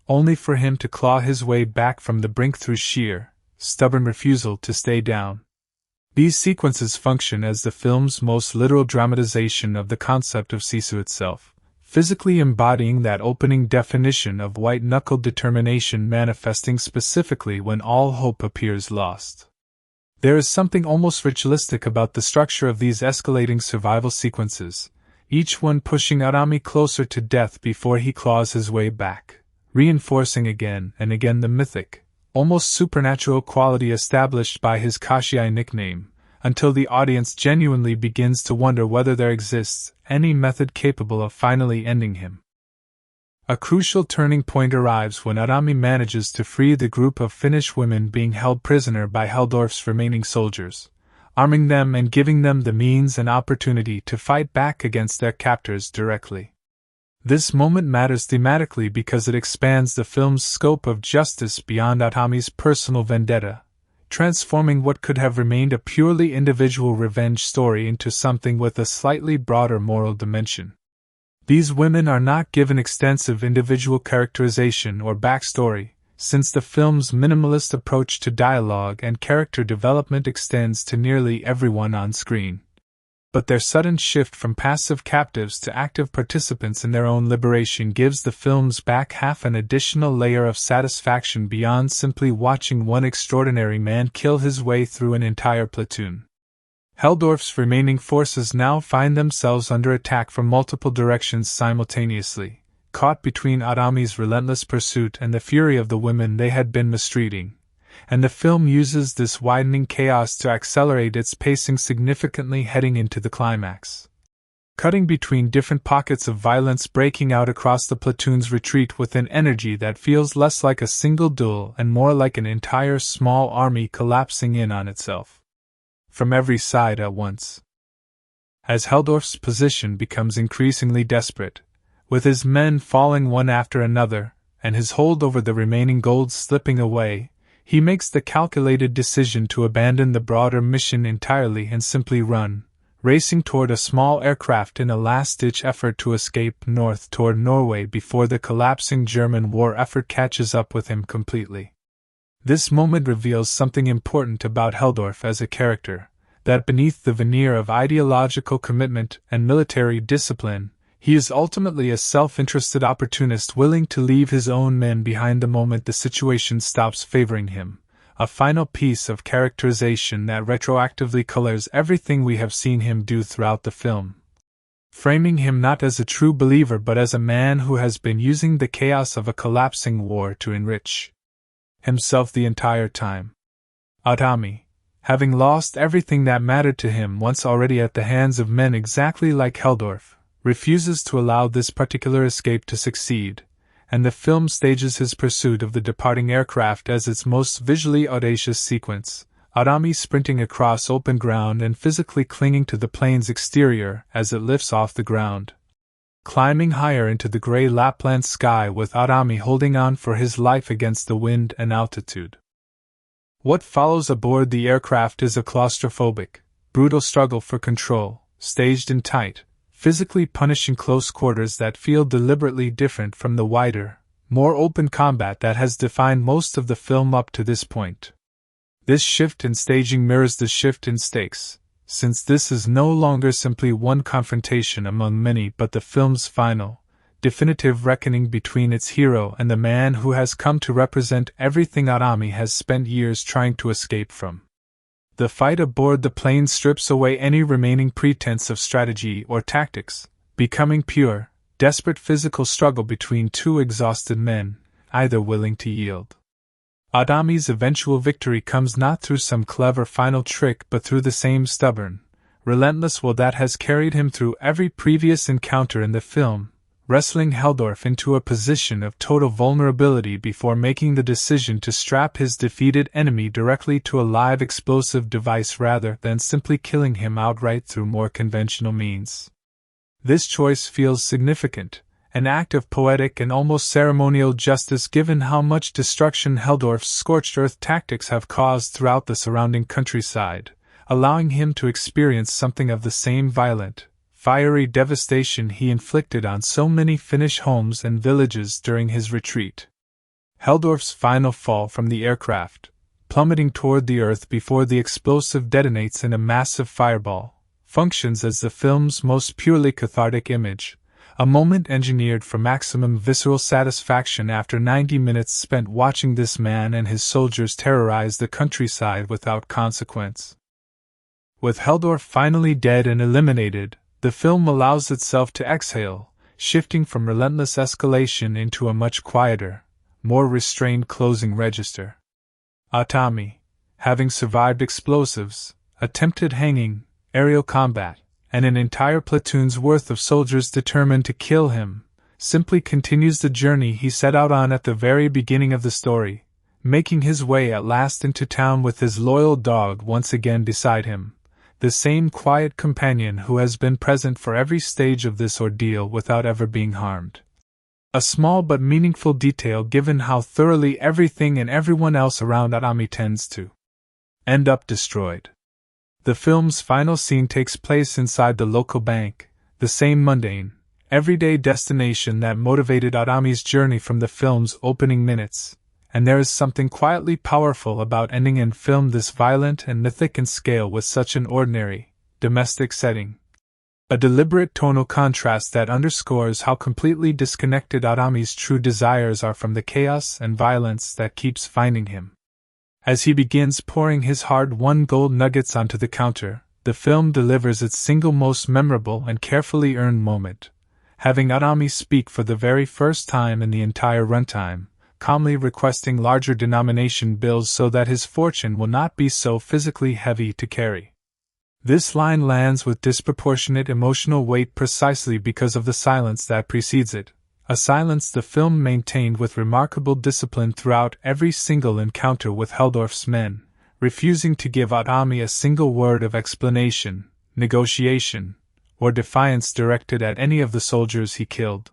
only for him to claw his way back from the brink through sheer, stubborn refusal to stay down. These sequences function as the film's most literal dramatization of the concept of Sisu itself, physically embodying that opening definition of white-knuckled determination manifesting specifically when all hope appears lost. There is something almost ritualistic about the structure of these escalating survival sequences, each one pushing Aatami closer to death before he claws his way back, reinforcing again and again the mythic, almost supernatural quality established by his Kashai nickname, until the audience genuinely begins to wonder whether there exists any method capable of finally ending him. A crucial turning point arrives when Aatami manages to free the group of Finnish women being held prisoner by Heldorf's remaining soldiers, arming them and giving them the means and opportunity to fight back against their captors directly. This moment matters thematically because it expands the film's scope of justice beyond Aatami's personal vendetta, transforming what could have remained a purely individual revenge story into something with a slightly broader moral dimension. These women are not given extensive individual characterization or backstory, since the film's minimalist approach to dialogue and character development extends to nearly everyone on screen. But their sudden shift from passive captives to active participants in their own liberation gives the film's back half an additional layer of satisfaction beyond simply watching one extraordinary man kill his way through an entire platoon. Heldorf's remaining forces now find themselves under attack from multiple directions simultaneously, caught between Aatami's relentless pursuit and the fury of the women they had been mistreating, and the film uses this widening chaos to accelerate its pacing significantly heading into the climax. Cutting between different pockets of violence breaking out across the platoon's retreat with an energy that feels less like a single duel and more like an entire small army collapsing in on itself from every side at once. As Heldorf's position becomes increasingly desperate, with his men falling one after another, and his hold over the remaining gold slipping away, he makes the calculated decision to abandon the broader mission entirely and simply run, racing toward a small aircraft in a last-ditch effort to escape north toward Norway before the collapsing German war effort catches up with him completely. This moment reveals something important about Heldorf as a character, that beneath the veneer of ideological commitment and military discipline, he is ultimately a self-interested opportunist willing to leave his own men behind the moment the situation stops favoring him, a final piece of characterization that retroactively colors everything we have seen him do throughout the film, framing him not as a true believer but as a man who has been using the chaos of a collapsing war to enrich himself the entire time. Aatami, having lost everything that mattered to him once already at the hands of men exactly like Heldorf, refuses to allow this particular escape to succeed, and the film stages his pursuit of the departing aircraft as its most visually audacious sequence, Aatami sprinting across open ground and physically clinging to the plane's exterior as it lifts off the ground, climbing higher into the gray Lapland sky with Aatami holding on for his life against the wind and altitude. What follows aboard the aircraft is a claustrophobic, brutal struggle for control, staged in tight, physically punishing close quarters that feel deliberately different from the wider, more open combat that has defined most of the film up to this point. This shift in staging mirrors the shift in stakes, since this is no longer simply one confrontation among many but the film's final, definitive reckoning between its hero and the man who has come to represent everything Aatami has spent years trying to escape from. The fight aboard the plane strips away any remaining pretense of strategy or tactics, becoming pure, desperate physical struggle between two exhausted men, either willing to yield. Aatami's eventual victory comes not through some clever final trick but through the same stubborn, relentless will that has carried him through every previous encounter in the film, wrestling Heldorf into a position of total vulnerability before making the decision to strap his defeated enemy directly to a live explosive device rather than simply killing him outright through more conventional means. This choice feels significant, an act of poetic and almost ceremonial justice given how much destruction Heldorf's scorched earth tactics have caused throughout the surrounding countryside, allowing him to experience something of the same violent, fiery devastation he inflicted on so many Finnish homes and villages during his retreat. Heldorf's final fall from the aircraft, plummeting toward the earth before the explosive detonates in a massive fireball, functions as the film's most purely cathartic image, a moment engineered for maximum visceral satisfaction after 90 minutes spent watching this man and his soldiers terrorize the countryside without consequence. With Heldorf finally dead and eliminated, the film allows itself to exhale, shifting from relentless escalation into a much quieter, more restrained closing register. Aatami, having survived explosives, attempted hanging, aerial combat, and an entire platoon's worth of soldiers determined to kill him, simply continues the journey he set out on at the very beginning of the story, making his way at last into town with his loyal dog once again beside him, the same quiet companion who has been present for every stage of this ordeal without ever being harmed. A small but meaningful detail given how thoroughly everything and everyone else around Aatami tends to end up destroyed. The film's final scene takes place inside the local bank, the same mundane, everyday destination that motivated Aatami's journey from the film's opening minutes, and there is something quietly powerful about ending a film this violent and mythic in scale with such an ordinary, domestic setting. A deliberate tonal contrast that underscores how completely disconnected Aatami's true desires are from the chaos and violence that keeps finding him. As he begins pouring his hard-won gold nuggets onto the counter, the film delivers its single most memorable and carefully earned moment, having Aatami speak for the very first time in the entire runtime, calmly requesting larger denomination bills so that his fortune will not be so physically heavy to carry. This line lands with disproportionate emotional weight precisely because of the silence that precedes it, a silence the film maintained with remarkable discipline throughout every single encounter with Heldorf's men, refusing to give Aatami a single word of explanation, negotiation, or defiance directed at any of the soldiers he killed.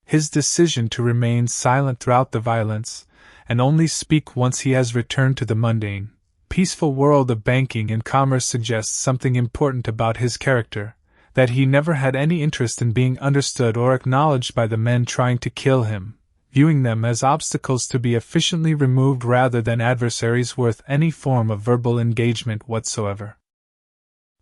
His decision to remain silent throughout the violence, and only speak once he has returned to the mundane, peaceful world of banking and commerce suggests something important about his character, that he never had any interest in being understood or acknowledged by the men trying to kill him, viewing them as obstacles to be efficiently removed rather than adversaries worth any form of verbal engagement whatsoever.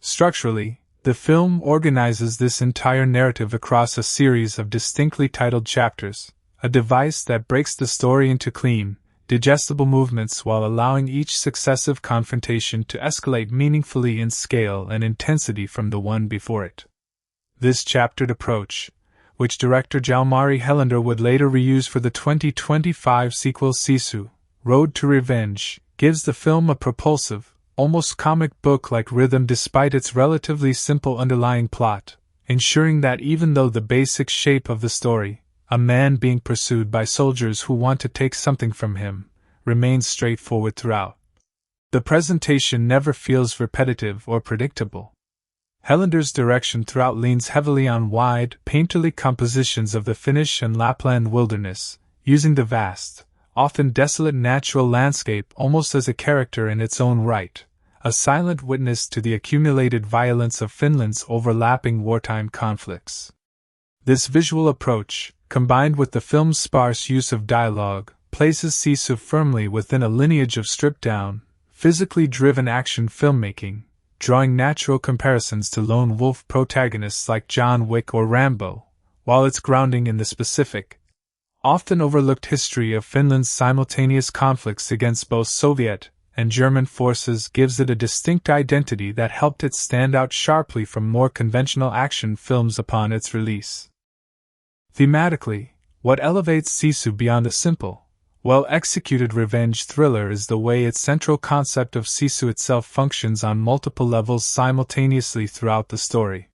Structurally, the film organizes this entire narrative across a series of distinctly titled chapters, a device that breaks the story into clean, digestible movements while allowing each successive confrontation to escalate meaningfully in scale and intensity from the one before it. This chaptered approach, which director Jalmari Helander would later reuse for the 2025 sequel Sisu, Road to Revenge, gives the film a propulsive, almost comic book-like rhythm despite its relatively simple underlying plot, ensuring that even though the basic shape of the story, a man being pursued by soldiers who want to take something from him, remains straightforward throughout. The presentation never feels repetitive or predictable. Helander's direction throughout leans heavily on wide, painterly compositions of the Finnish and Lapland wilderness, using the vast, often desolate natural landscape almost as a character in its own right, a silent witness to the accumulated violence of Finland's overlapping wartime conflicts. This visual approach, combined with the film's sparse use of dialogue, places Sisu firmly within a lineage of stripped-down, physically driven action filmmaking, drawing natural comparisons to lone wolf protagonists like John Wick or Rambo, while its grounding in the specific, often overlooked history of Finland's simultaneous conflicts against both Soviet and German forces gives it a distinct identity that helped it stand out sharply from more conventional action films upon its release. Thematically, what elevates Sisu beyond a simple, well-executed revenge thriller is the way its central concept of Sisu itself functions on multiple levels simultaneously throughout the story.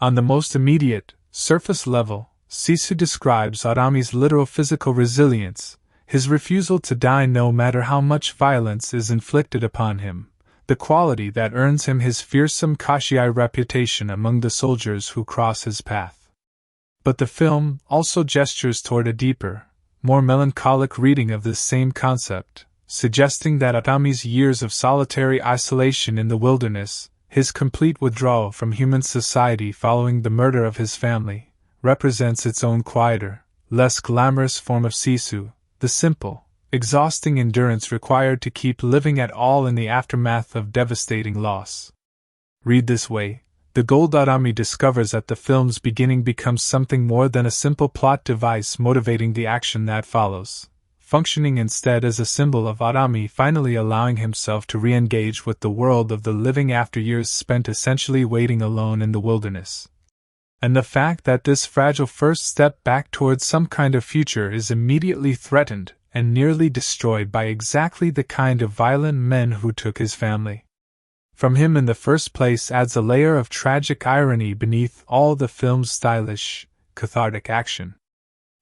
On the most immediate, surface level, Sisu describes Aatami's literal physical resilience, his refusal to die no matter how much violence is inflicted upon him, the quality that earns him his fearsome Kashii reputation among the soldiers who cross his path. But the film also gestures toward a deeper, more melancholic reading of this same concept, suggesting that Aatami's years of solitary isolation in the wilderness, his complete withdrawal from human society following the murder of his family, represents its own quieter, less glamorous form of Sisu, the simple, exhausting endurance required to keep living at all in the aftermath of devastating loss. Read this way, the gold Aatami discovers at the film's beginning becomes something more than a simple plot device motivating the action that follows, functioning instead as a symbol of Aatami finally allowing himself to re-engage with the world of the living after years spent essentially waiting alone in the wilderness. And the fact that this fragile first step back towards some kind of future is immediately threatened and nearly destroyed by exactly the kind of violent men who took his family from him in the first place adds a layer of tragic irony beneath all the film's stylish, cathartic action.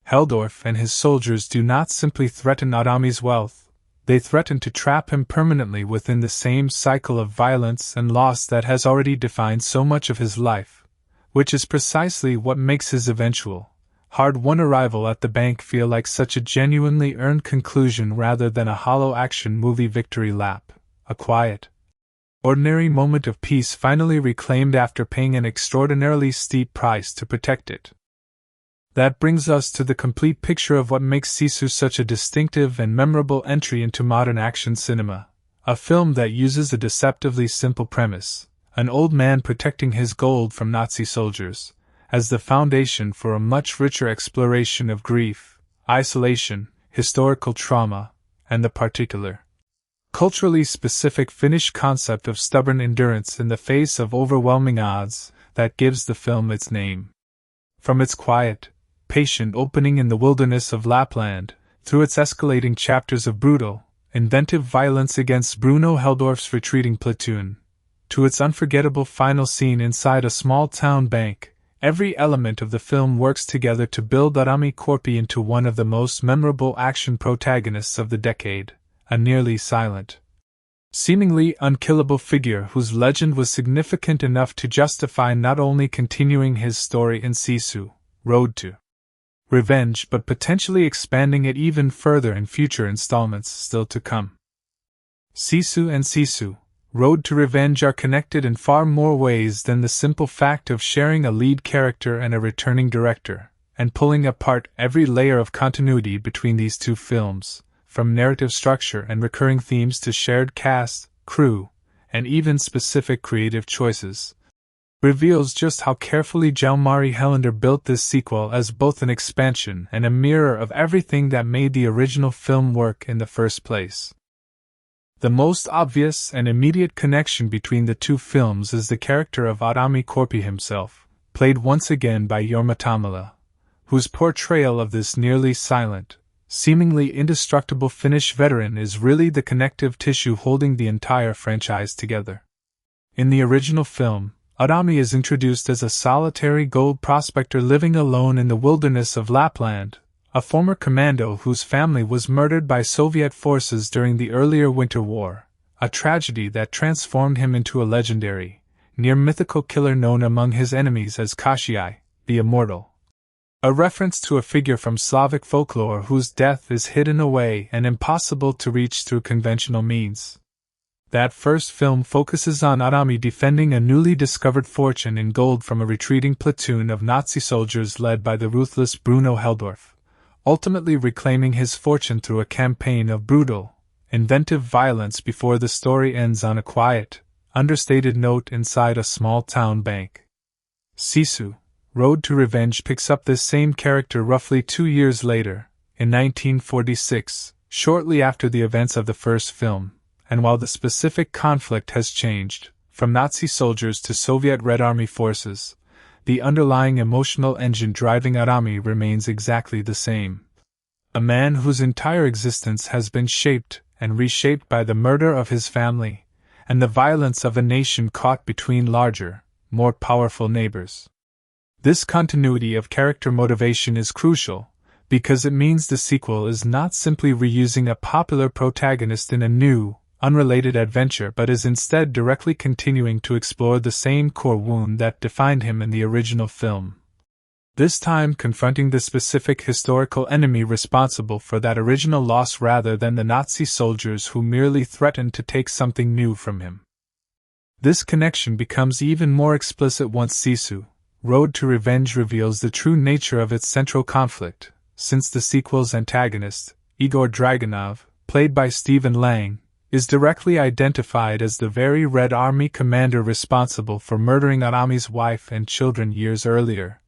Heldorf and his soldiers do not simply threaten Aatami's wealth, they threaten to trap him permanently within the same cycle of violence and loss that has already defined so much of his life, which is precisely what makes his eventual, hard-won arrival at the bank feel like such a genuinely earned conclusion rather than a hollow action movie victory lap, a quiet, ordinary moment of peace finally reclaimed after paying an extraordinarily steep price to protect it. That brings us to the complete picture of what makes Sisu such a distinctive and memorable entry into modern action cinema, a film that uses a deceptively simple premise, an old man protecting his gold from Nazi soldiers, as the foundation for a much richer exploration of grief, isolation, historical trauma, and the particular, culturally specific Finnish concept of stubborn endurance in the face of overwhelming odds that gives the film its name. From its quiet, patient opening in the wilderness of Lapland, through its escalating chapters of brutal, inventive violence against Bruno Heldorf's retreating platoon, to its unforgettable final scene inside a small-town bank, every element of the film works together to build Aatami Korpi into one of the most memorable action protagonists of the decade, a nearly silent, seemingly unkillable figure whose legend was significant enough to justify not only continuing his story in Sisu, Road to Revenge, but potentially expanding it even further in future installments still to come. Sisu and Sisu, Road to Revenge are connected in far more ways than the simple fact of sharing a lead character and a returning director, and pulling apart every layer of continuity between these two films, from narrative structure and recurring themes to shared cast, crew, and even specific creative choices, reveals just how carefully Jalmari Helander built this sequel as both an expansion and a mirror of everything that made the original film work in the first place. The most obvious and immediate connection between the two films is the character of Aatami Korpi himself, played once again by Jorma Tommila, whose portrayal of this nearly silent, seemingly indestructible Finnish veteran is really the connective tissue holding the entire franchise together. In the original film, Aatami is introduced as a solitary gold prospector living alone in the wilderness of Lapland, a former commando whose family was murdered by Soviet forces during the earlier Winter War, a tragedy that transformed him into a legendary, near-mythical killer known among his enemies as Kasiai, the Immortal. A reference to a figure from Slavic folklore whose death is hidden away and impossible to reach through conventional means. That first film focuses on Aatami defending a newly discovered fortune in gold from a retreating platoon of Nazi soldiers led by the ruthless Bruno Heldorf, ultimately reclaiming his fortune through a campaign of brutal, inventive violence before the story ends on a quiet, understated note inside a small-town bank. Sisu, Road to Revenge picks up this same character roughly 2 years later, in 1946, shortly after the events of the first film, and while the specific conflict has changed, from Nazi soldiers to Soviet Red Army forces, the underlying emotional engine driving Aatami remains exactly the same. A man whose entire existence has been shaped and reshaped by the murder of his family, and the violence of a nation caught between larger, more powerful neighbors. This continuity of character motivation is crucial, because it means the sequel is not simply reusing a popular protagonist in a new, unrelated adventure but is instead directly continuing to explore the same core wound that defined him in the original film. This time confronting the specific historical enemy responsible for that original loss rather than the Nazi soldiers who merely threatened to take something new from him. This connection becomes even more explicit once Sisu, Road to Revenge reveals the true nature of its central conflict, since the sequel's antagonist, Igor Dragunov, played by Stephen Lang, is directly identified as the very Red Army commander responsible for murdering Aatami's wife and children years earlier.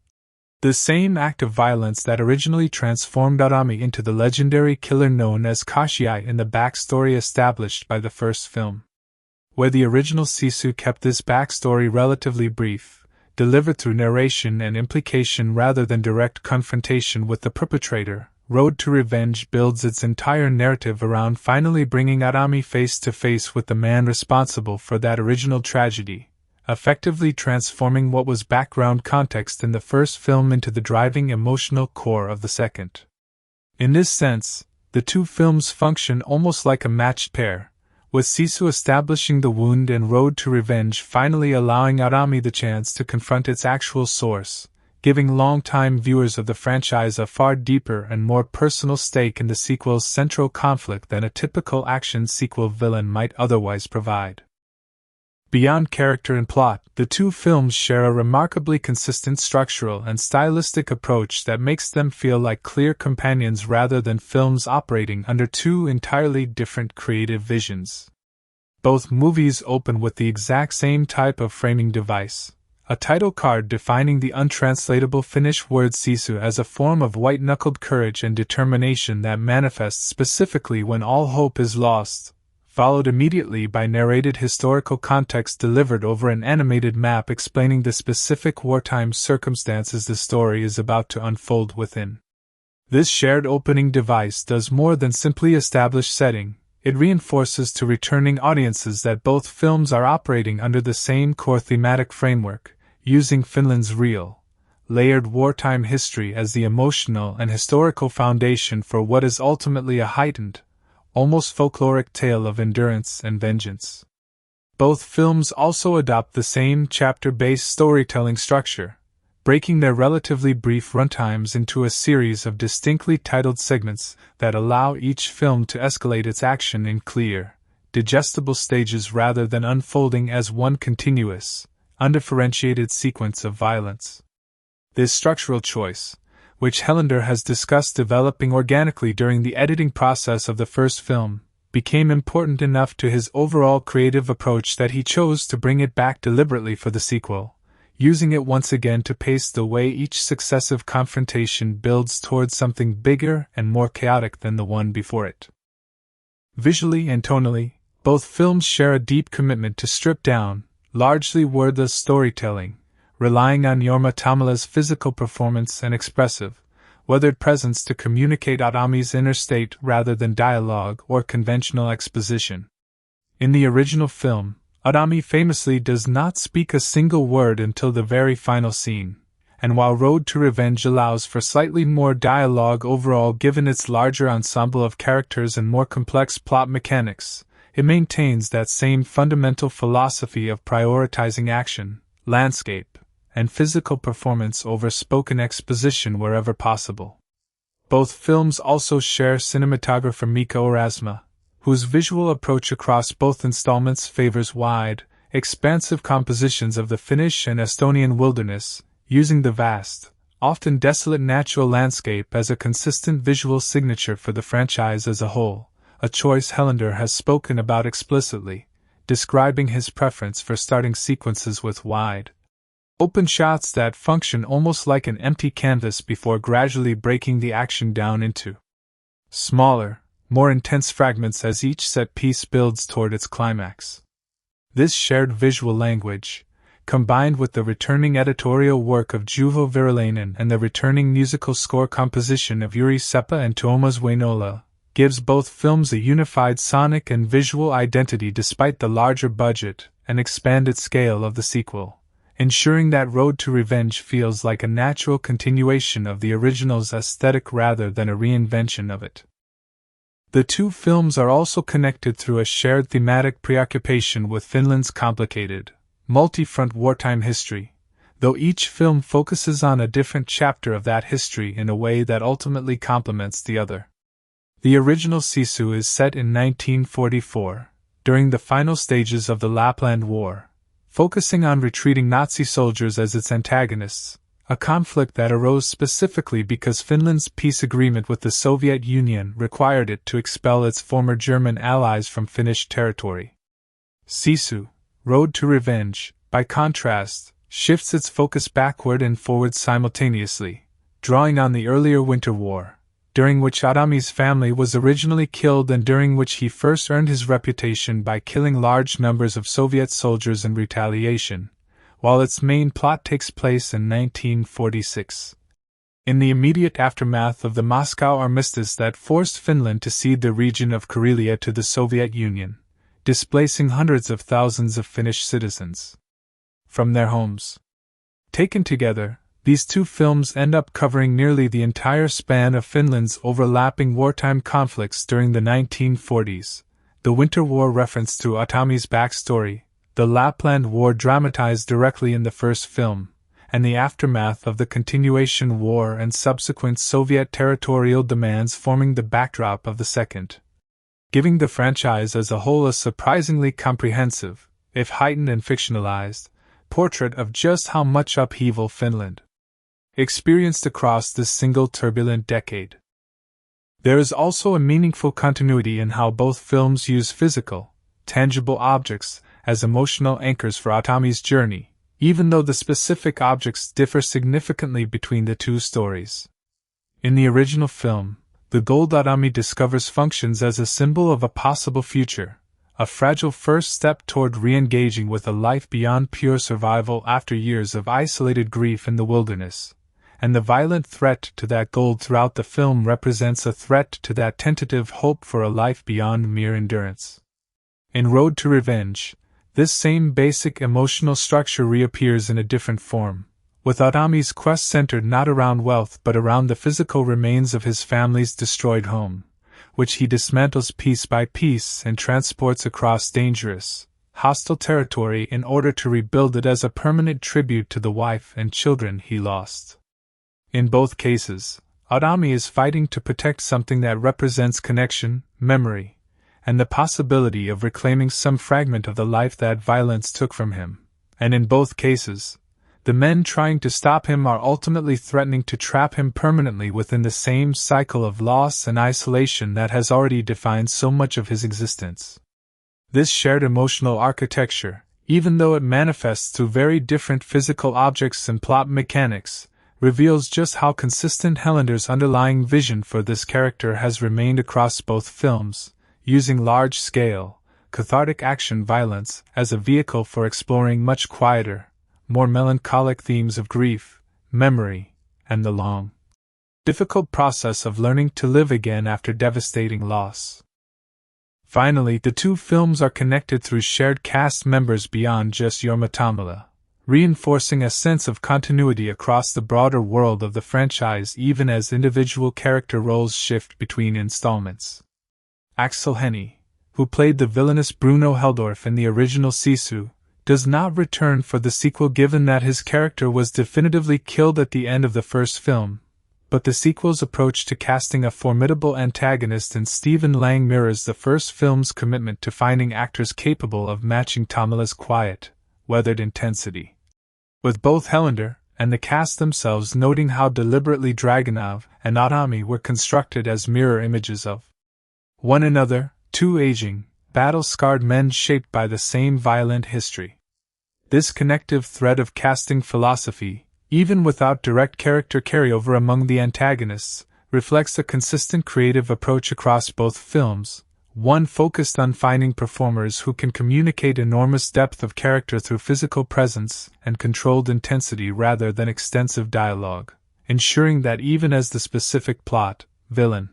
The same act of violence that originally transformed Aatami into the legendary killer known as Kasiai in the backstory established by the first film. Where the original Sisu kept this backstory relatively brief, delivered through narration and implication rather than direct confrontation with the perpetrator, Road to Revenge builds its entire narrative around finally bringing Aatami face to face with the man responsible for that original tragedy, effectively transforming what was background context in the first film into the driving emotional core of the second. In this sense, the two films function almost like a matched pair, with Sisu establishing the wound and Road to Revenge finally allowing Aatami the chance to confront its actual source, giving long-time viewers of the franchise a far deeper and more personal stake in the sequel's central conflict than a typical action sequel villain might otherwise provide. Beyond character and plot, the two films share a remarkably consistent structural and stylistic approach that makes them feel like clear companions rather than films operating under two entirely different creative visions. Both movies open with the exact same type of framing device, a title card defining the untranslatable Finnish word Sisu as a form of white-knuckled courage and determination that manifests specifically when all hope is lost, followed immediately by narrated historical context delivered over an animated map explaining the specific wartime circumstances the story is about to unfold within. This shared opening device does more than simply establish setting. It reinforces to returning audiences that both films are operating under the same core thematic framework, using Finland's real, layered wartime history as the emotional and historical foundation for what is ultimately a heightened, almost folkloric tale of endurance and vengeance. Both films also adopt the same chapter-based storytelling structure, breaking their relatively brief runtimes into a series of distinctly titled segments that allow each film to escalate its action in clear, digestible stages rather than unfolding as one continuous, undifferentiated sequence of violence. This structural choice, which Helander has discussed developing organically during the editing process of the first film, became important enough to his overall creative approach that he chose to bring it back deliberately for the sequel, using it once again to pace the way each successive confrontation builds towards something bigger and more chaotic than the one before it. Visually and tonally, both films share a deep commitment to stripped-down, largely wordless storytelling, relying on Jorma Tommela's physical performance and expressive, weathered presence to communicate Aatami's inner state rather than dialogue or conventional exposition. In the original film, Aatami famously does not speak a single word until the very final scene, and while Road to Revenge allows for slightly more dialogue overall given its larger ensemble of characters and more complex plot mechanics, it maintains that same fundamental philosophy of prioritizing action, landscape, and physical performance over spoken exposition wherever possible. Both films also share cinematographer Mika Orasma, whose visual approach across both installments favors wide, expansive compositions of the Finnish and Estonian wilderness, using the vast, often desolate natural landscape as a consistent visual signature for the franchise as a whole, a choice Helander has spoken about explicitly, describing his preference for starting sequences with wide, open shots that function almost like an empty canvas before gradually breaking the action down into smaller, more intense fragments as each set piece builds toward its climax. This shared visual language, combined with the returning editorial work of Juho Virolainen and the returning musical score composition of Juri Sepä and Tuomas Wainola, gives both films a unified sonic and visual identity despite the larger budget and expanded scale of the sequel, ensuring that Road to Revenge feels like a natural continuation of the original's aesthetic rather than a reinvention of it. The two films are also connected through a shared thematic preoccupation with Finland's complicated, multi-front wartime history, though each film focuses on a different chapter of that history in a way that ultimately complements the other. The original Sisu is set in 1944, during the final stages of the Lapland War, focusing on retreating Nazi soldiers as its antagonists, a conflict that arose specifically because Finland's peace agreement with the Soviet Union required it to expel its former German allies from Finnish territory. Sisu, Road to Revenge, by contrast, shifts its focus backward and forward simultaneously, drawing on the earlier Winter War, during which Aatami's family was originally killed and during which he first earned his reputation by killing large numbers of Soviet soldiers in retaliation, while its main plot takes place in 1946. In the immediate aftermath of the Moscow armistice that forced Finland to cede the region of Karelia to the Soviet Union, displacing hundreds of thousands of Finnish citizens from their homes. Taken together, these two films end up covering nearly the entire span of Finland's overlapping wartime conflicts during the 1940s, the Winter War reference to Aatami's backstory, the Lapland War dramatized directly in the first film, and the aftermath of the Continuation War and subsequent Soviet territorial demands forming the backdrop of the second, giving the franchise as a whole a surprisingly comprehensive, if heightened and fictionalized, portrait of just how much upheaval Finland experienced across this single turbulent decade. There is also a meaningful continuity in how both films use physical, tangible objects as emotional anchors for Aatami's journey, even though the specific objects differ significantly between the two stories. In the original film, the gold Aatami discovers functions as a symbol of a possible future, a fragile first step toward re-engaging with a life beyond pure survival after years of isolated grief in the wilderness, and the violent threat to that gold throughout the film represents a threat to that tentative hope for a life beyond mere endurance. In Road to Revenge, this same basic emotional structure reappears in a different form, with Aatami's quest centered not around wealth but around the physical remains of his family's destroyed home, which he dismantles piece by piece and transports across dangerous, hostile territory in order to rebuild it as a permanent tribute to the wife and children he lost. In both cases, Aatami is fighting to protect something that represents connection, memory, and the possibility of reclaiming some fragment of the life that violence took from him, and in both cases, the men trying to stop him are ultimately threatening to trap him permanently within the same cycle of loss and isolation that has already defined so much of his existence. This shared emotional architecture, even though it manifests through very different physical objects and plot mechanics, reveals just how consistent Helander's underlying vision for this character has remained across both films, using large-scale, cathartic action violence as a vehicle for exploring much quieter, more melancholic themes of grief, memory, and the long, difficult process of learning to live again after devastating loss. Finally, the two films are connected through shared cast members beyond just Jorma Tommila, reinforcing a sense of continuity across the broader world of the franchise even as individual character roles shift between installments. Axel Hennie, who played the villainous Bruno Heldorf in the original Sisu, does not return for the sequel given that his character was definitively killed at the end of the first film, but the sequel's approach to casting a formidable antagonist in Stephen Lang mirrors the first film's commitment to finding actors capable of matching Tommila's quiet, weathered intensity, with both Helander and the cast themselves noting how deliberately Dragunov and Aatami were constructed as mirror images of one another, two aging, battle-scarred men shaped by the same violent history. This connective thread of casting philosophy, even without direct character carryover among the antagonists, reflects a consistent creative approach across both films, one focused on finding performers who can communicate enormous depth of character through physical presence and controlled intensity rather than extensive dialogue, ensuring that even as the specific plot, villain,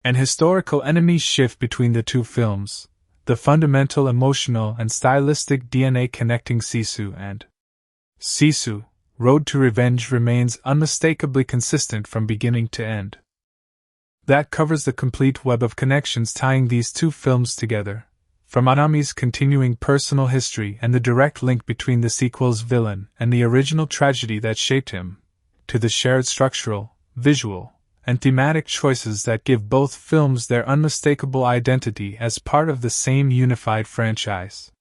and historical enemies shift between the two films, the fundamental emotional and stylistic DNA connecting Sisu and Sisu, Road to Revenge remains unmistakably consistent from beginning to end. That covers the complete web of connections tying these two films together, from Aatami's continuing personal history and the direct link between the sequel's villain and the original tragedy that shaped him, to the shared structural, visual, and thematic choices that give both films their unmistakable identity as part of the same unified franchise.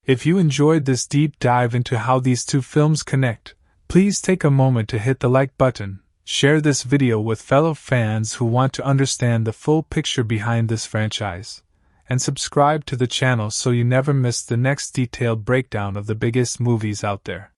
If you enjoyed this deep dive into how these two films connect, please take a moment to hit the like button, share this video with fellow fans who want to understand the full picture behind this franchise, and subscribe to the channel so you never miss the next detailed breakdown of the biggest movies out there.